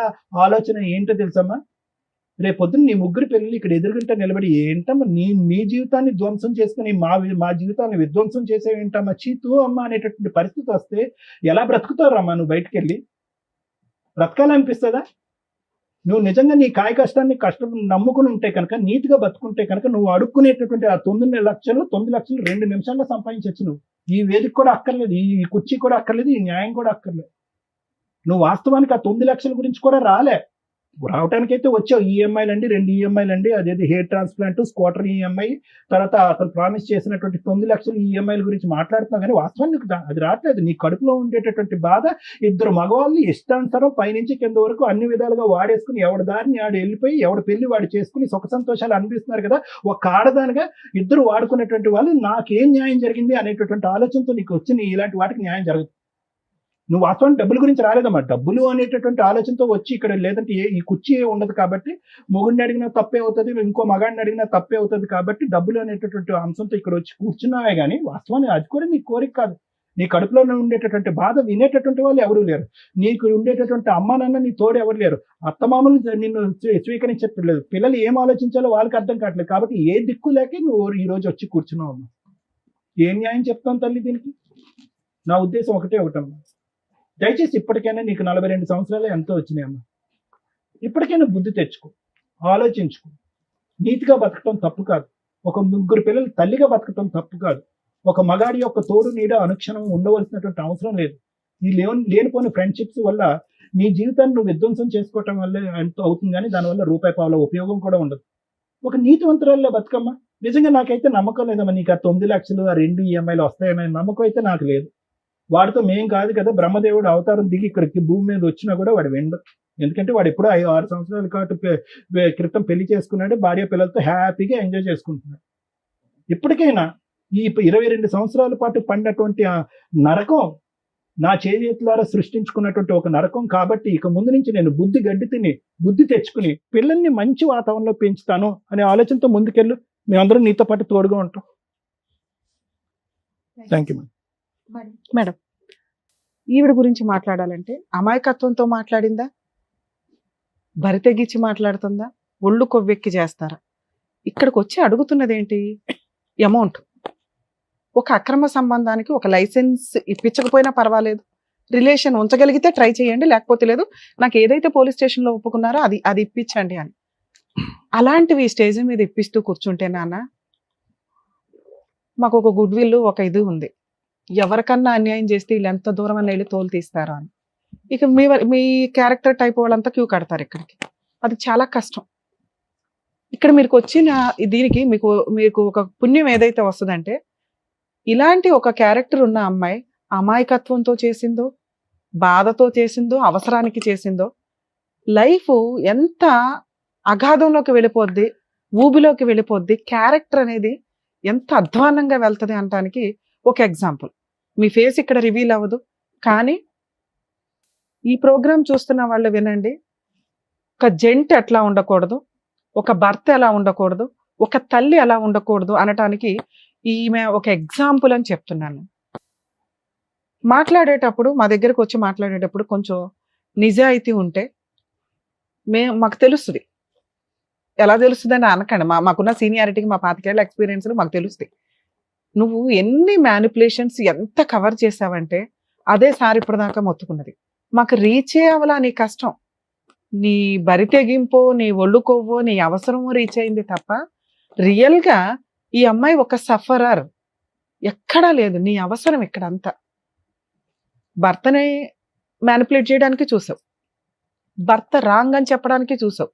ఆలోచన ఏంటో తెలుసమ్మా, రేపొద్దున నీ 3 పిల్లలు ఇక్కడ ఎదురుగుంటా నిలబడి ఏంటమ్మా మీ జీవితాన్ని ధ్వంసం చేసుకుని మా జీవితాన్ని విధ్వంసం చేసేవేంటమ్మా, చీతూ అమ్మ అనేటటువంటి పరిస్థితి వస్తే ఎలా బ్రతుకుతారమ్మా? నువ్వు బయటకు వెళ్ళి బ్రతకాలనిపిస్తుందా? నువ్వు నిజంగా నీ కాయ కష్టాన్ని నమ్ముకుని ఉంటే కనుక, నీతిగా బతుకుంటే కనుక, నువ్వు అడుక్కునేటటువంటి ఆ 9 లక్షలు 2 నిమిషాల్లో సంపాదించవచ్చు. నువ్వు ఈ వేదిక కూడా అక్కర్లేదు, ఈ కుర్చీ కూడా అక్కర్లేదు, ఈ న్యాయం కూడా అక్కర్లేదు. నువ్వు వాస్తవానికి ఆ 9 లక్షల గురించి కూడా రాలే. రావడానికి అయితే వచ్చావు, ఈఎంఐలు అండి, 2 ఈఎంఐలు అండి, అదేది హెయిర్ ట్రాన్స్ప్లాంట్, స్కూటర్ ఈఎంఐ, తర్వాత అతను ప్రామిస్ చేసినటువంటి 9 లక్షలు ఈఎంఐల గురించి మాట్లాడుతున్నావు, కానీ వాస్తవానికి నీకు అది రావట్లేదు. నీ కడుపులో ఉండేటటువంటి బాధ, ఇద్దరు మగవాళ్ళని ఇష్టానుసారం పైనుంచి కింద వరకు అన్ని విధాలుగా వాడేసుకుని ఎవడి దారిని ఆడు వెళ్ళిపోయి ఎవడి పెళ్లి వాడు చేసుకుని సుఖ సంతోషాలు అనిపిస్తున్నారు కదా. ఒక ఆడదానిగా ఇద్దరు వాడుకునేటువంటి వాళ్ళు నాకేం న్యాయం జరిగింది అనేటటువంటి ఆలోచనతో నీకు వచ్చి ఇలాంటి వాటికి న్యాయం జరుగుతుంది. నువ్వు వాస్తవానికి డబ్బుల గురించి రాలేదమ్మా, డబ్బులు అనేటటువంటి ఆలోచనతో వచ్చి ఇక్కడ, లేదంటే ఈ కుర్చీ ఉండదు కాబట్టి మొగుడిని అడిగినా తప్పే అవుతుంది, ఇంకో మగాడిని అడిగినా తప్పే అవుతుంది కాబట్టి డబ్బులు అనేటటువంటి అంశంతో ఇక్కడ వచ్చి కూర్చున్నావే కానీ వాస్తవానికి అది కూడా నీ కోరిక కాదు. నీ కడుపులో ఉండేటటువంటి బాధ వినేటటువంటి వాళ్ళు ఎవరు లేరు, నీకు ఉండేటటువంటి అమ్మ నాన్న నీ తోడు ఎవరు లేరు, అత్తమామలు నిన్ను స్వీకరించట్లేదు, పిల్లలు ఏం ఆలోచించాలో వాళ్ళకి అర్థం కావట్లేదు. కాబట్టి ఏ దిక్కు లేక నువ్వు ఈ రోజు వచ్చి కూర్చున్నావు అమ్మా. ఏం న్యాయం చెప్తాను తల్లి దీనికి? నా ఉద్దేశం ఒకటమ్మా, దయచేసి ఇప్పటికైనా నీకు 42 సంవత్సరాలు ఎంతో వచ్చినాయమ్మా, ఇప్పటికైనా బుద్ధి తెచ్చుకో, ఆలోచించుకో. నీతిగా బతకటం తప్పు కాదు, ఒక 3 పిల్లలు తల్లిగా బతకటం తప్పు కాదు, ఒక మగాడి యొక్క తోడు నీడ అనుక్షణం ఉండవలసినటువంటి అవసరం లేదు. ఈ లేనిపోయిన ఫ్రెండ్షిప్స్ వల్ల నీ జీవితాన్ని నువ్వు విధ్వంసం చేసుకోవటం వల్ల ఎంత అవుతుంది, కానీ దానివల్ల రూపాయి పావుల ఉపయోగం కూడా ఉండదు. ఒక నీతివంతురాల్లో బతుకమ్మా. నిజంగా నాకైతే నమ్మకం లేదమ్మా నీకు ఆ 9 లక్షలు, ఆ 2 ఈఎంఐలు వస్తాయనే నమ్మకం అయితే నాకు లేదు. వాడితో మేం కాదు కదా, బ్రహ్మదేవుడు అవతారం దిగి ఇక్కడికి భూమి మీద వచ్చినా కూడా వాడు వెండు. ఎందుకంటే వాడు ఎప్పుడో 6 సంవత్సరాల క్రితం పెళ్లి చేసుకున్నాడు, భార్య పిల్లలతో హ్యాపీగా ఎంజాయ్ చేసుకుంటున్నాడు. ఇప్పటికైనా ఈ 22 సంవత్సరాల పాటు పడినటువంటి ఆ నరకం నా చేతులారా సృష్టించుకున్నటువంటి ఒక నరకం కాబట్టి ఇక ముందు నుంచి నేను గడ్డి తిని బుద్ధి తెచ్చుకుని పిల్లల్ని మంచి వాతావరణంలో పెంచుతాను అనే ఆలోచనతో ముందుకెళ్ళు. మేమందరం నీతో పాటు తోడుగా ఉంటాం. Thank you madam. ఈవిడ గురించి మాట్లాడాలంటే అమాయకత్వంతో మాట్లాడిందా, బరి తెగించి మాట్లాడుతుందా, ఒళ్ళు కొవ్వెక్కి చేస్తారా? ఇక్కడికి వచ్చి అడుగుతున్నది ఏంటి? అమౌంట్. ఒక అక్రమ సంబంధానికి ఒక లైసెన్స్ ఇప్పించకపోయినా పర్వాలేదు, రిలేషన్ ఉంచగలిగితే ట్రై చేయండి, లేకపోతే లేదు, నాకు ఏదైతే పోలీస్ స్టేషన్లో ఒప్పుకున్నారో అది ఇప్పించండి అని. అలాంటివి స్టేజ్ మీద ఇప్పిస్తూ కూర్చుంటే నాన్న, మాకు ఒక గుడ్ విల్, ఒక ఇది ఉంది, ఎవరికన్నా అన్యాయం చేస్తే వీళ్ళు ఎంత దూరం అని వెళ్ళి తోలు తీస్తారా అని. ఇక మీ క్యారెక్టర్ టైప్ వాళ్ళంతా క్యూ కడతారు ఇక్కడికి. అది చాలా కష్టం. ఇక్కడ మీరు వచ్చిన దీనికి మీకు ఒక పుణ్యం ఏదైతే వస్తుందంటే, ఇలాంటి ఒక క్యారెక్టర్ ఉన్న అమ్మాయి అమాయకత్వంతో చేసిందో, బాధతో చేసిందో, అవసరానికి చేసిందో, లైఫ్ ఎంత అగాధంలోకి వెళ్ళిపోద్ది, ఊబిలోకి వెళ్ళిపోద్ది, క్యారెక్టర్ అనేది ఎంత అధ్వానంగా వెళ్తుంది అనడానికి ఒక ఎగ్జాంపుల్. మీ ఫేస్ ఇక్కడ రివీల్ అవ్వదు, కానీ ఈ ప్రోగ్రామ్ చూస్తున్న వాళ్ళు వినండి. ఒక జెంట్ ఎట్లా ఉండకూడదు, ఒక భర్త ఎలా ఉండకూడదు, ఒక తల్లి ఎలా ఉండకూడదు అనటానికి ఈమె ఒక ఎగ్జాంపుల్ అని చెప్తున్నాను. మాట్లాడేటప్పుడు, మా దగ్గరకు వచ్చి మాట్లాడేటప్పుడు కొంచెం నిజాయితీ ఉంటే మాకు తెలుస్తుంది. ఎలా తెలుస్తుంది అని అనకండి, మాకున్న సీనియారిటీకి, మా 25 ఏళ్ల ఎక్స్పీరియన్స్ మాకు తెలుస్తుంది. నువ్వు ఎన్ని మ్యానిపులేషన్స్ ఎంత కవర్ చేసావంటే అదే సారి ఇప్పటిదాకా మొత్తుకున్నది. మాకు రీచే అవ్వాలా నీ కష్టం, నీ బరి తెగింపో, నీ ఒళ్ళు కొవ్వో, నీ అవసరమో రీచ్ అయింది తప్ప రియల్గా ఈ అమ్మాయి ఒక సఫరర్ ఎక్కడా లేదు. నీ అవసరం ఇక్కడ అంతా. భర్తని మ్యానిపులేట్ చేయడానికి చూసావు, భర్త రాంగ్ అని చెప్పడానికి చూసావు,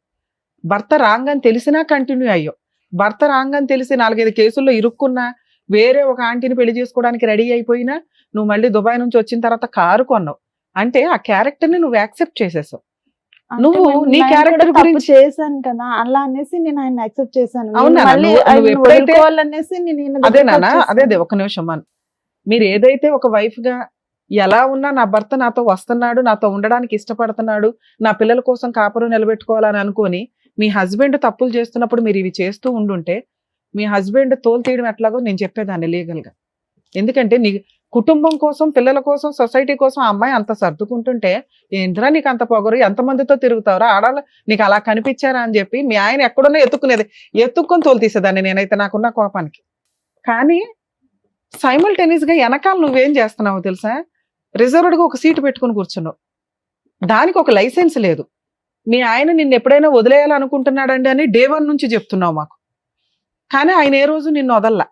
భర్త రాంగ్ అని తెలిసినా కంటిన్యూ అయ్యావు, భర్త రాంగ్ అని తెలిసి 4-5 కేసుల్లో ఇరుక్కున్నా, వేరే ఒక ఆంటీని పెళ్లి చేసుకోవడానికి రెడీ అయిపోయినా, నువ్వు మళ్ళీ దుబాయ్ నుంచి వచ్చిన తర్వాత కారు కొన్నావు. అంటే ఆ క్యారెక్టర్ ని నువ్వు యాక్సెప్ట్ చేసేసావు. నువ్వు నీ క్యారెక్టర్ గురించి చేశాను కదా, అలా అనేసి నేను ఆయన యాక్సెప్ట్ చేశాను. అవునా? అదే నాన్న, అదే ఒక నిమిషం. మీరు ఏదైతే ఒక వైఫ్ గా ఎలా ఉన్నా, నా భర్త నాతో వస్తున్నాడు, నాతో ఉండడానికి ఇష్టపడుతున్నాడు, నా పిల్లల కోసం కాపురం నిలబెట్టుకోవాలని అనుకొని మీ హస్బెండ్ తప్పులు చేస్తున్నప్పుడు మీరు ఇవి చేస్తూ ఉండుంటే, మీ హస్బెండ్ తోలు తీయడం ఎట్లాగో నేను చెప్పేదాన్ని లీగల్ గా. ఎందుకంటే నీ కుటుంబం కోసం, పిల్లల కోసం, సొసైటీ కోసం ఆ అమ్మాయి అంత సర్దుకుంటుంటే, ఏంట్రా నీకు అంత పొగరు, ఎంతమందితో తిరుగుతావురా, ఆడాలి నీకు అలా కనిపించారా అని చెప్పి మీ ఆయన ఎక్కడున్నా ఎత్తుక్కొని తోలు తీసేదాన్ని నేనైతే నాకున్న కోపానికి. కానీ సైమల్టేనియస్ గా వెనకాల నువ్వేం చేస్తున్నావు తెలుసా? రిజర్వ్డ్ గా ఒక సీటు పెట్టుకుని కూర్చున్నావు, దానికి ఒక లైసెన్స్ లేదు. మీ ఆయన నిన్ను ఎప్పుడైనా వదిలేయాలనుకుంటున్నాడండి అని డే 1 నుంచి చెప్తున్నావు మాకు. కానీ ఆయన ఏ రోజు నిన్ను వదల్లా.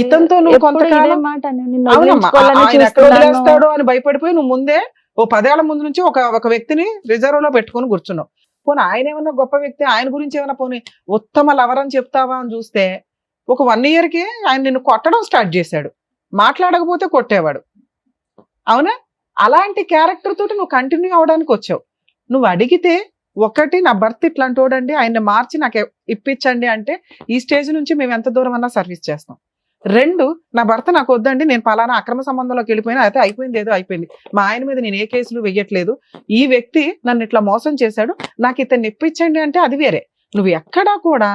ఇతనితో నువ్వు కొంతకాలం ఆయన ఎక్కడ వదిలేస్తాడో అని భయపడిపోయి నువ్వు ముందే 10 ఏళ్ల ముందు నుంచి ఒక వ్యక్తిని రిజర్వ్ లో పెట్టుకుని కూర్చున్నావు. పోనీ ఆయన ఏమన్నా గొప్ప వ్యక్తి, ఆయన గురించి ఏమన్నా పోనీ ఉత్తమ లవర్ అని చెప్తావా అని చూస్తే ఒక 1 yearకి ఆయన నిన్ను కొట్టడం స్టార్ట్ చేశాడు, మాట్లాడకపోతే కొట్టేవాడు. అవునా? అలాంటి క్యారెక్టర్ తోటి నువ్వు కంటిన్యూ అవడానికి వచ్చావు. నువ్వు అడిగితే ఒకటి, నా భర్త ఇట్లాంటి వాడండి, ఆయన్ని మార్చి నాకు ఇప్పించండి అంటే ఈ స్టేజ్ నుంచి మేము ఎంత దూరం అన్నా సర్వీస్ చేస్తాం. 2, నా భర్త నాకు వద్దండి, నేను పలానా అక్రమ సంబంధంలోకి వెళ్ళిపోయినా, అయితే అయిపోయింది, ఏదో అయిపోయింది, మా ఆయన మీద నేను ఏ కేసులు వెయ్యట్లేదు, ఈ వ్యక్తి నన్ను ఇట్లా మోసం చేశాడు, నాకు ఇతన్ని ఇప్పించండి అంటే అది వేరే. నువ్వు ఎక్కడా కూడా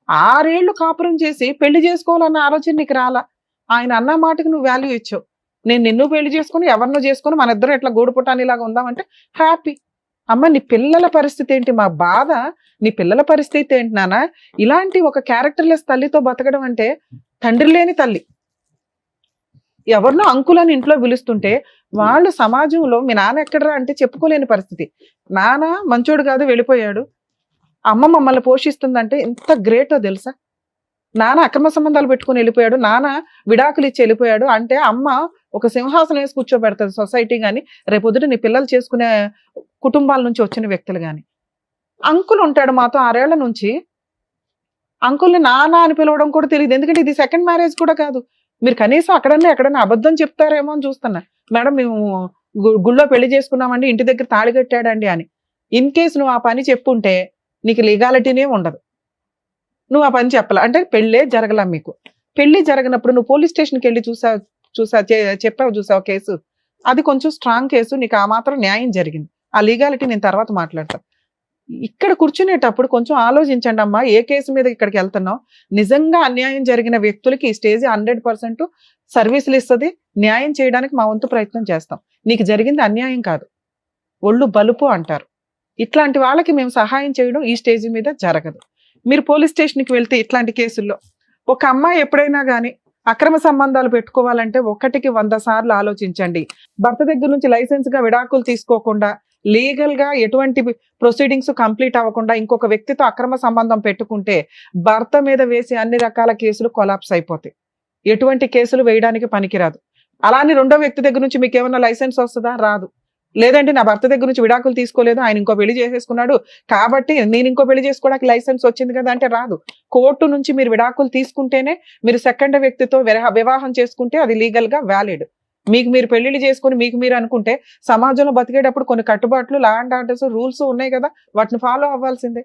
6 ఏళ్ళు కాపురం చేసి పెళ్లి చేసుకోవాలన్న ఆలోచన నీకు రాలా. ఆయన అన్న మాటకి నువ్వు వాల్యూ ఇచ్చావు. నేను నిన్ను పెళ్లి చేసుకుని ఎవరినో చేసుకుని మన ఇద్దరం ఇట్లా గూడు పుటానిలాగా ఉందామంటే హ్యాపీ. అమ్మ నీ పిల్లల పరిస్థితి ఏంటి? మా బాధ నీ పిల్లల పరిస్థితి ఏంటి నాన్న? ఇలాంటి ఒక క్యారెక్టర్లెస్ తల్లితో బతకడం అంటే తండ్రి లేని తల్లి. ఎవరినో అంకులని ఇంట్లో పిలుస్తుంటే వాళ్ళు సమాజంలో మీ నాన్న ఎక్కడరా అంటే చెప్పుకోలేని పరిస్థితి. నాన్న మంచోడు కాదు వెళ్ళిపోయాడు, అమ్మ మమ్మల్ని పోషిస్తుందంటే ఎంత గ్రేటో తెలుసా? నాన్న అక్రమ సంబంధాలు పెట్టుకుని వెళ్ళిపోయాడు, నాన్న విడాకులు ఇచ్చి వెళ్ళిపోయాడు అంటే అమ్మ ఒక సింహాసనం వేసి కూర్చోబెడతాది సొసైటీ కానీ, రేపొద్దుట నీ పిల్లలు చేసుకునే కుటుంబాల నుంచి వచ్చిన వ్యక్తులు కానీ. అంకుల్ ఉంటాడు మాతో 6 ఏళ్ల నుంచి, అంకుల్ని నాన్న అని పిలవడం కూడా తెలియదు. ఎందుకంటే ఇది సెకండ్ మ్యారేజ్ కూడా కాదు. మీరు కనీసం ఎక్కడన్నా అబద్ధం చెప్తారేమో అని చూస్తున్నా. మేడం మేము గుళ్ళో పెళ్లి చేసుకున్నామండి, ఇంటి దగ్గర తాళి కట్టాడండి అని. ఇన్ కేసు నువ్వు ఆ పని చెప్పుంటే నీకు లీగాలిటీనే ఉండదు. నువ్వు ఆ పని చెప్పాల అంటే పెళ్ళే జరగలా మీకు. పెళ్లి జరగనప్పుడు నువ్వు పోలీస్ స్టేషన్కి వెళ్ళి చెప్పావు చూసావు కేసు, అది కొంచెం స్ట్రాంగ్ కేసు, నీకు ఆ మాత్రం న్యాయం జరిగింది. ఆ లీగాలిటీ నేను తర్వాత మాట్లాడతాను. ఇక్కడ కూర్చునేటప్పుడు కొంచెం ఆలోచించండి అమ్మా, ఏ కేసు మీద ఇక్కడికి వెళ్తున్నావు. నిజంగా అన్యాయం జరిగిన వ్యక్తులకి ఈ స్టేజ్ 100% సర్వీసులు ఇస్తుంది. న్యాయం చేయడానికి మా వంతు ప్రయత్నం చేస్తాం. నీకు జరిగింది అన్యాయం కాదు, ఒళ్ళు బలుపు అంటారు. ఇట్లాంటి వాళ్ళకి మేము సహాయం చేయడం ఈ స్టేజ్ మీద జరగదు. మీరు పోలీస్ స్టేషన్కి వెళ్తే ఇట్లాంటి కేసుల్లో ఒక అమ్మాయి ఎప్పుడైనా కానీ అక్రమ సంబంధాలు పెట్టుకోవాలంటే 1కి 100 సార్లు ఆలోచించండి. భర్త దగ్గర నుంచి లైసెన్స్ గా విడాకులు తీసుకోకుండా, లీగల్ గా ఎటువంటి ప్రొసీడింగ్స్ కంప్లీట్ అవ్వకుండా ఇంకొక వ్యక్తితో అక్రమ సంబంధం పెట్టుకుంటే భర్త మీద వేసి అన్ని రకాల కేసులు కొలాప్స్ అయిపోతాయి. ఎటువంటి కేసులు వేయడానికి పనికిరాదు. అలానే 2వ వ్యక్తి దగ్గర నుంచి మీకు ఏమన్నా లైసెన్స్ వస్తుందా? రాదు. లేదంటే నా భర్త దగ్గర నుంచి విడాకులు తీసుకోలేదు, ఆయన ఇంకో పెళ్లి చేసేసుకున్నాడు కాబట్టి నేను ఇంకో పెళ్లి చేసుకోవడానికి లైసెన్స్ వచ్చింది కదా అంటే రాదు. కోర్టు నుంచి మీరు విడాకులు తీసుకుంటేనే, మీరు సెకండ్ వ్యక్తితో వివాహం చేసుకుంటే అది లీగల్ గా వ్యాలిడ్. మీకు మీరు పెళ్లిళ్ళు చేసుకుని మీకు మీరు అనుకుంటే సమాజంలో బతికేటప్పుడు కొన్ని కట్టుబాట్లు, లా అండ్ ఆర్డర్స్, రూల్స్ ఉన్నాయి కదా, వాటిని ఫాలో అవ్వాల్సిందే.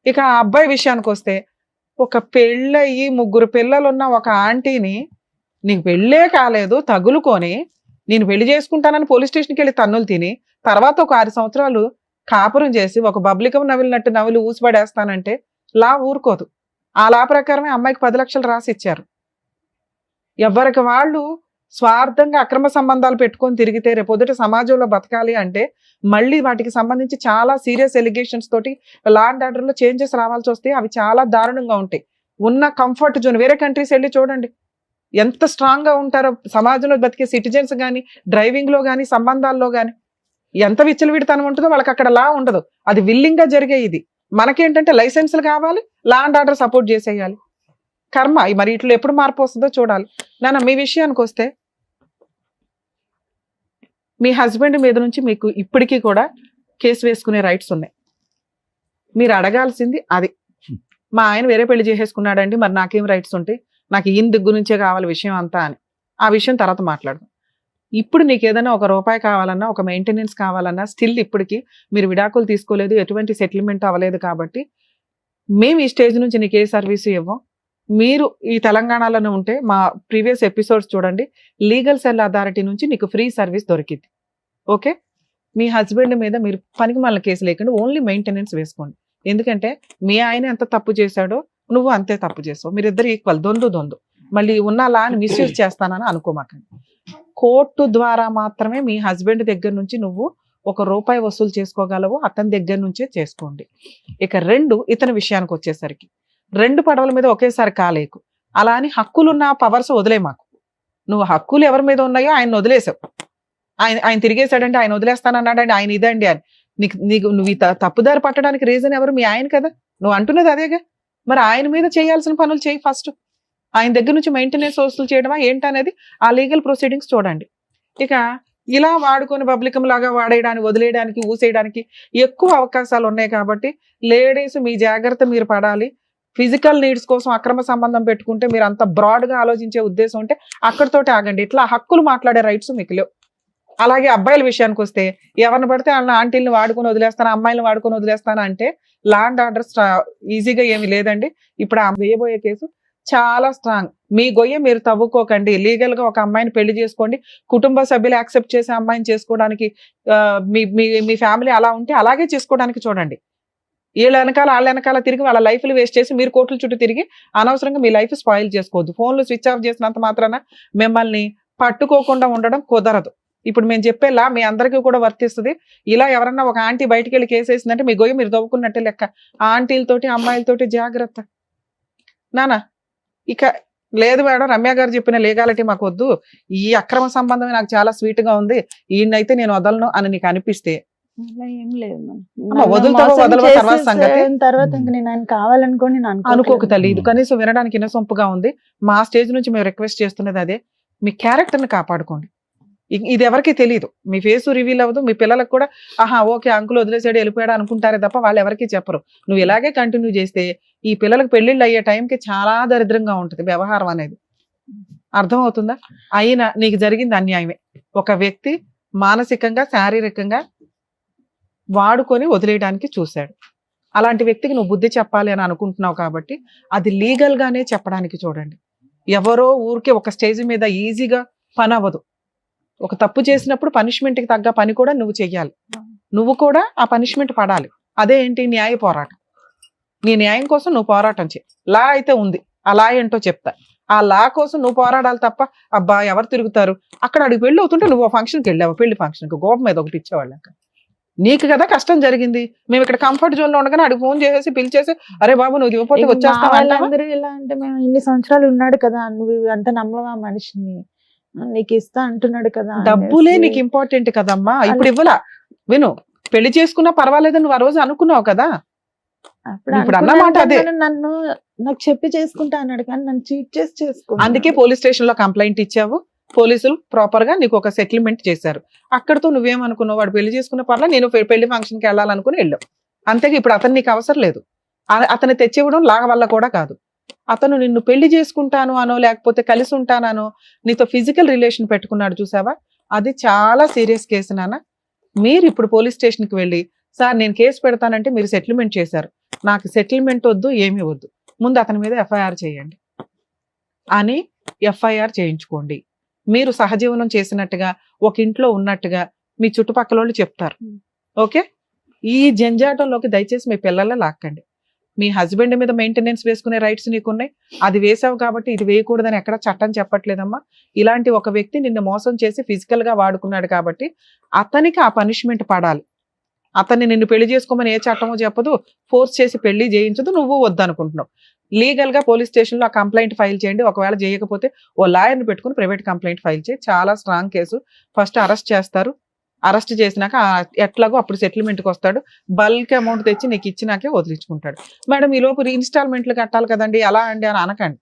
ఇక ఆ అబ్బాయి విషయానికి వస్తే, ఒక పెళ్ళయి 3 పిల్లలున్న ఒక ఆంటీని నీకు పెళ్ళే కాలేదు తగులుకొని నేను పెళ్లి చేసుకుంటానని పోలీస్ స్టేషన్కి వెళ్ళి తన్నులు తిని తర్వాత ఒక 6 సంవత్సరాలు కాపురం చేసి ఒక బబ్లికం నవిలినట్టు నవిలి ఊసిపడేస్తానంటే లా ఊరుకోదు. ఆ లా ప్రకారమే అమ్మాయికి 10 లక్షలు రాసి ఇచ్చారు. ఎవరికి వాళ్ళు స్వార్థంగా అక్రమ సంబంధాలు పెట్టుకొని తిరిగితే రేపొద్దుట సమాజంలో బతకాలి అంటే మళ్ళీ వాటికి సంబంధించి చాలా సీరియస్ ఎలిగేషన్స్ తోటి లా అండ్ ఆర్డర్ లో చేంజెస్ రావాల్సి వస్తాయి. అవి చాలా దారుణంగా ఉంటాయి. ఉన్న కంఫర్ట్ జోన్ వేరే కంట్రీస్ వెళ్ళి చూడండి ఎంత స్ట్రాంగ్ గా ఉంటారో. సమాజంలో బతికే సిటిజన్స్ కానీ, డ్రైవింగ్ లో కానీ, సంబంధాల్లో కానీ ఎంత విచ్చలవిడితనం ఉంటుందో వాళ్ళకి అక్కడ లా ఉండదు. అది విల్లింగ్ గా జరిగే. ఇది మనకేంటంటే లైసెన్సులు కావాలి, లా అండ్ ఆర్డర్ సపోర్ట్ చేసేయాలి. కర్మ మరి ఇట్లా ఎప్పుడు మార్పు వస్తుందో చూడాలి. నాన్న మీ విషయానికి వస్తే, మీ హస్బెండ్ మీద నుంచి మీకు ఇప్పటికీ కూడా కేసు వేసుకునే రైట్స్ ఉన్నాయి. మీరు అడగాల్సింది అది. మా ఆయన వేరే పెళ్లి చేసేసుకున్నాడండి, మరి నాకేం రైట్స్ ఉంటాయి, నాకు ఈయన దగ్గర నుంచే కావాలి విషయం అంతా అని. ఆ విషయం తర్వాత మాట్లాడదాం. ఇప్పుడు నీకు ఏదైనా ₹1 కావాలన్నా, ఒక మెయింటెనెన్స్ కావాలన్నా, స్టిల్ ఇప్పటికీ మీరు విడాకులు తీసుకోలేదు, ఎటువంటి సెటిల్మెంట్ అవ్వలేదు కాబట్టి మేము ఈ స్టేజ్ నుంచి నీకు ఏ సర్వీసు ఇవ్వం. మీరు ఈ తెలంగాణలోనే ఉంటే మా ప్రీవియస్ ఎపిసోడ్స్ చూడండి, లీగల్ సెల్ అథారిటీ నుంచి నీకు ఫ్రీ సర్వీస్ దొరికింది. ఓకే, మీ హస్బెండ్ మీద మీరు పనికి మళ్ళీ కేసు లేకుండా ఓన్లీ మెయింటెనెన్స్ వేసుకోండి. ఎందుకంటే మీ ఆయన ఎంత తప్పు చేశాడో నువ్వు అంతే తప్పు చేసావు. మీరిద్దరు ఈక్వల్, దొందు. మళ్ళీ ఉన్న లాని మిస్యూజ్ చేస్తానని అనుకోమాకండి. కోర్టు ద్వారా మాత్రమే మీ హస్బెండ్ దగ్గర నుంచి నువ్వు ₹1 వసూలు చేసుకోగలవు. అతని దగ్గర నుంచే చేసుకోండి. ఇక 2, ఇతని విషయానికి వచ్చేసరికి 2 పడవల మీద ఒకేసారి కాలేకు. అలా అని హక్కులున్న పవర్స్ వదిలే మాకు. నువ్వు హక్కులు ఎవరి మీద ఉన్నాయో ఆయన వదిలేసావు. ఆయన తిరిగేశాడంటే ఆయన వదిలేస్తానన్నాడండి, ఆయన ఇదండి అని. నువ్వు ఈ తప్పుదారి పట్టడానికి రీజన్ ఎవరు? మీ ఆయన కదా. నువ్వు అంటున్నది అదేగా. మరి ఆయన మీద చేయాల్సిన పనులు చేయి ఫస్ట్. ఆయన దగ్గర నుంచి మెయింటెనెన్స్ వసూలు చేయడమా ఏంటనేది ఆ లీగల్ ప్రొసీడింగ్స్ చూడండి. ఇక ఇలా వాడుకొని పబ్లికం లాగా వాడేయడానికి, వదిలేయడానికి, ఊసేయడానికి ఎక్కువ అవకాశాలు ఉన్నాయి. కాబట్టి లేడీస్ మీ జాగ్రత్త మీరు పడాలి. ఫిజికల్ నీడ్స్ కోసం అక్రమ సంబంధం పెట్టుకుంటే మీరు అంత బ్రాడ్ గా ఆలోచించే ఉద్దేశం ఉంటే అక్కడితోటి ఆగండి. ఇట్లా హక్కులు మాట్లాడే రైట్స్ మీకు లేవు. అలాగే అబ్బాయిల విషయానికి వస్తే ఎవరిని పడితే వాళ్ళ ఆంటీలను వాడుకొని వదిలేస్తాను, అమ్మాయిలను వాడుకొని వదిలేస్తాను అంటే లా అండ్ ఆర్డర్ ఈజీగా ఏమి లేదండి. ఇప్పుడు ఆ వేయబోయే కేసు చాలా స్ట్రాంగ్. మీ గొయ్య మీరు తవ్వుకోకండి. లీగల్ గా ఒక అమ్మాయిని పెళ్లి చేసుకోండి. కుటుంబ సభ్యులు యాక్సెప్ట్ చేసే అమ్మాయిని చేసుకోవడానికి మీ ఫ్యామిలీ అలా ఉంటే అలాగే చేసుకోవడానికి చూడండి. వాళ్ళ వెనకాల తిరిగి వాళ్ళ లైఫ్లు వేస్ట్ చేసి మీరు కోర్టుల చుట్టూ తిరిగి అనవసరంగా మీ లైఫ్ స్పాయిల్ చేసుకోవద్దు. ఫోన్లు స్విచ్ ఆఫ్ చేసినంత మాత్రాన మిమ్మల్ని పట్టుకోకుండా ఉండడం కుదరదు. ఇప్పుడు మేము చెప్పేలా మీ అందరికీ కూడా వర్తిస్తుంది. ఇలా ఎవరన్నా ఒక ఆంటీ బయటికి వెళ్ళి కేసు వేసిందంటే మీ గొయ్యి మీరు తవ్వుకున్నట్టే లెక్క. ఆ ఆంటీలతోటి అమ్మాయిలతోటి జాగ్రత్త. నానా ఇక లేదు మేడం, రమ్య గారు చెప్పిన లీగాలిటీ మాకు వద్దు, ఈ అక్రమ సంబంధమే నాకు చాలా స్వీట్ గా ఉంది, ఈయనైతే నేను వదలను అని నీకు అనిపిస్తే అలా ఏం లేదు వదులుతావో వదలవో తర్వాత సంగతి. తర్వాత ఇంక నేను ఆయన కావాలనుకోని నేను అనుకోకు తల్లి. ఇది కనీసం వినడానికి ఇన్నసొంపుగా ఉంది. మా స్టేజ్ నుంచి మేము రిక్వెస్ట్ చేస్తున్నది అదే, మీ క్యారెక్టర్ ని కాపాడుకోండి. ఇది ఎవరికి తెలియదు, మీ ఫేస్ రివీల్ అవ్వదు. మీ పిల్లలకు కూడా ఆహా ఓకే అంకుల్ వదిలేసాడు వెళ్ళిపోయాడు అనుకుంటారే తప్ప వాళ్ళు ఎవరికి చెప్పరు. నువ్వు ఇలాగే కంటిన్యూ చేస్తే ఈ పిల్లలకు పెళ్లిళ్ళు అయ్యే టైంకి చాలా దరిద్రంగా ఉంటుంది వ్యవహారం అనేది. అర్థమవుతుందా? అయినా నీకు జరిగింది అన్యాయమే. ఒక వ్యక్తి మానసికంగా శారీరకంగా వాడుకొని వదిలేయడానికి చూశాడు. అలాంటి వ్యక్తికి నువ్వు బుద్ధి చెప్పాలి అని అనుకుంటున్నావు కాబట్టి అది లీగల్ గానే చెప్పడానికి చూడండి. ఎవరో ఊరికే ఒక స్టేజ్ మీద ఈజీగా పని అవ్వదు. ఒక తప్పు చేసినప్పుడు పనిష్మెంట్ కి తగ్గ పని కూడా నువ్వు చెయ్యాలి. నువ్వు కూడా ఆ పనిష్మెంట్ పడాలి. అదే ఏంటి? న్యాయ పోరాటం. నీ న్యాయం కోసం నువ్వు పోరాటం చేయి. లా అయితే ఉంది, ఆ లా ఏంటో చెప్తా. ఆ లా కోసం నువ్వు పోరాడాలి తప్ప అబ్బా ఎవరు తిరుగుతారు అక్కడ అడిగి పెళ్లి అవుతుంటే నువ్వు ఫంక్షన్కి వెళ్ళావు, పెళ్లి ఫంక్షన్కి గోప మీద ఒకటి ఇచ్చేవాళ్ళం. నీకు కదా కష్టం జరిగింది. మేము ఇక్కడ కంఫర్ట్ జోన్ లో ఉండగానే అడిగి ఫోన్ చేసేసి పిలిచేసి అరే బాబు నువ్వు ఇవ్వకపోతే వచ్చేస్తావా? వాళ్ళందరూ ఎలా అంటే మేము ఇన్ని సంవత్సరాలు ఉన్నాడు కదా, నువ్వు అంత నమ్మవా మనిషిని, నీకు ఇస్తా అంటున్నాడు కదా. డబ్బులే నీకు ఇంపార్టెంట్ కదమ్మా. ఇప్పుడు ఇవ్వలా, విను, పెళ్లి చేసుకున్నా పర్వాలేదు నువ్వు ఆ రోజు అనుకున్నావు కదా. ఇప్పుడు అన్నమాట అదే. నన్ను నాకు చెప్పి చేసుకుంటా అన్నాడు కానీ నన్ను చీట్ చేసి చేసుకుంటా. అందుకే పోలీస్ స్టేషన్ లో కంప్లైంట్ ఇచ్చావు. పోలీసులు ప్రాపర్ గా నీకు ఒక సెటిల్మెంట్ చేశారు. అక్కడతో నువ్వేమనుకున్నావు, వాడు పెళ్లి చేసుకున్న పర్లా నేను పెళ్లి ఫంక్షన్ కి వెళ్ళాలనుకుని వెళ్ళావు. అంతేగా ఇప్పుడు అతను నీకు అవసరం లేదు. అతను తెచ్చివ్వడం లాగ వల్ల కూడా కాదు. అతను నిన్ను పెళ్లి చేసుకుంటాను అనో లేకపోతే కలిసి ఉంటానో నీతో ఫిజికల్ రిలేషన్ పెట్టుకున్నాడు చూసావా, అది చాలా సీరియస్ కేసు నాన్న. మీరు ఇప్పుడు పోలీస్ స్టేషన్ కి వెళ్ళి సార్ నేను కేసు పెడతానంటే మీరు సెటిల్మెంట్ చేశారు, నాకు సెటిల్మెంట్ వద్దు ఏమీ వద్దు, ముందు అతని మీద ఎఫ్ఐఆర్ చేయండి అని ఎఫ్ఐఆర్ చేయించుకోండి. మీరు సహజీవనం చేసినట్టుగా ఒక ఇంట్లో ఉన్నట్టుగా మీ చుట్టుపక్కల వాళ్ళు చెప్తారు. ఓకే, ఈ జంజాటంలోకి దయచేసి మీ పిల్లలే లాక్కండి. మీ హస్బెండ్ మీద మెయింటెనెన్స్ వేసుకునే రైట్స్ నీకున్నాయి, అది వేసావు కాబట్టి ఇది వేయకూడదని ఎక్కడ చట్టం చెప్పట్లేదమ్మా. ఇలాంటి ఒక వ్యక్తి నిన్ను మోసం చేసి ఫిజికల్ గా వాడుకున్నాడు కాబట్టి అతనికి ఆ పనిష్మెంట్ పడాలి. అతన్ని నిన్ను పెళ్లి చేసుకోమని ఏ చట్టమో చెప్పదు, ఫోర్స్ చేసి పెళ్లి చేయించదు, నువ్వు వద్దనుకుంటున్నావు. లీగల్ గా పోలీస్ స్టేషన్ లో ఆ కంప్లైంట్ ఫైల్ చేయండి. ఒకవేళ చేయకపోతే ఓ లాయర్ని పెట్టుకుని ప్రైవేట్ కంప్లైంట్ ఫైల్ చేయి. చాలా స్ట్రాంగ్ కేసు. ఫస్ట్ అరెస్ట్ చేస్తారు, అరెస్ట్ చేసినాక ఎట్లాగో అప్పుడు సెటిల్మెంట్కి వస్తాడు. బల్క్ అమౌంట్ తెచ్చి నీకు ఇచ్చినాకే వదిలించుకుంటాడు. మేడం ఈ లోపు ఇన్స్టాల్మెంట్లు కట్టాలి కదండి అలా అండి అని అనకండి.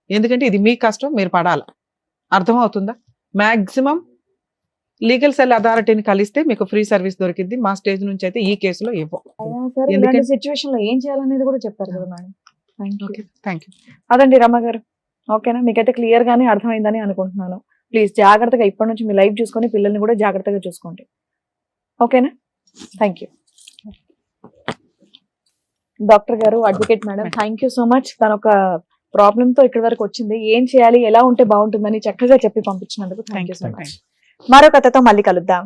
ఎందుకంటే ఇది మీ కష్టం, మీరు పడాలి. అర్థమవుతుందా? మాక్సిమం లీగల్ సెల్ అథారిటీని కలిస్తే మీకు ఫ్రీ సర్వీస్ దొరికింది. మా స్టేజ్ నుంచి అయితే ఈ కేసులో ఇవ్వం. ఎందుకంటే సిచ్యువేషన్ లో ఏం చేయాలనేది కూడా చెప్పారు కదా మేడం. Thank you. అదండి రమ గారు. ఓకేనా, మీకైతే క్లియర్ గానే అర్థమైందని అనుకుంటున్నాను. ప్లీజ్ జాగ్రత్తగా ఇప్పటి నుంచి మీ లైఫ్ చూసుకొని పిల్లల్ని కూడా జాగ్రత్తగా చూసుకోండి. ఓకేనా? Thank you. డాక్టర్ గారు, advocate madam, thank you so much. తన ఒక ప్రాబ్లమ్ తో ఇక్కడి వరకు వచ్చింది. ఏం చేయాలి, ఎలా ఉంటే బాగుంటుందని చక్కగా చెప్పి పంపించినందుకు థ్యాంక్ యూ సో మచ్. మరో కథతో మళ్ళీ కలుద్దాం.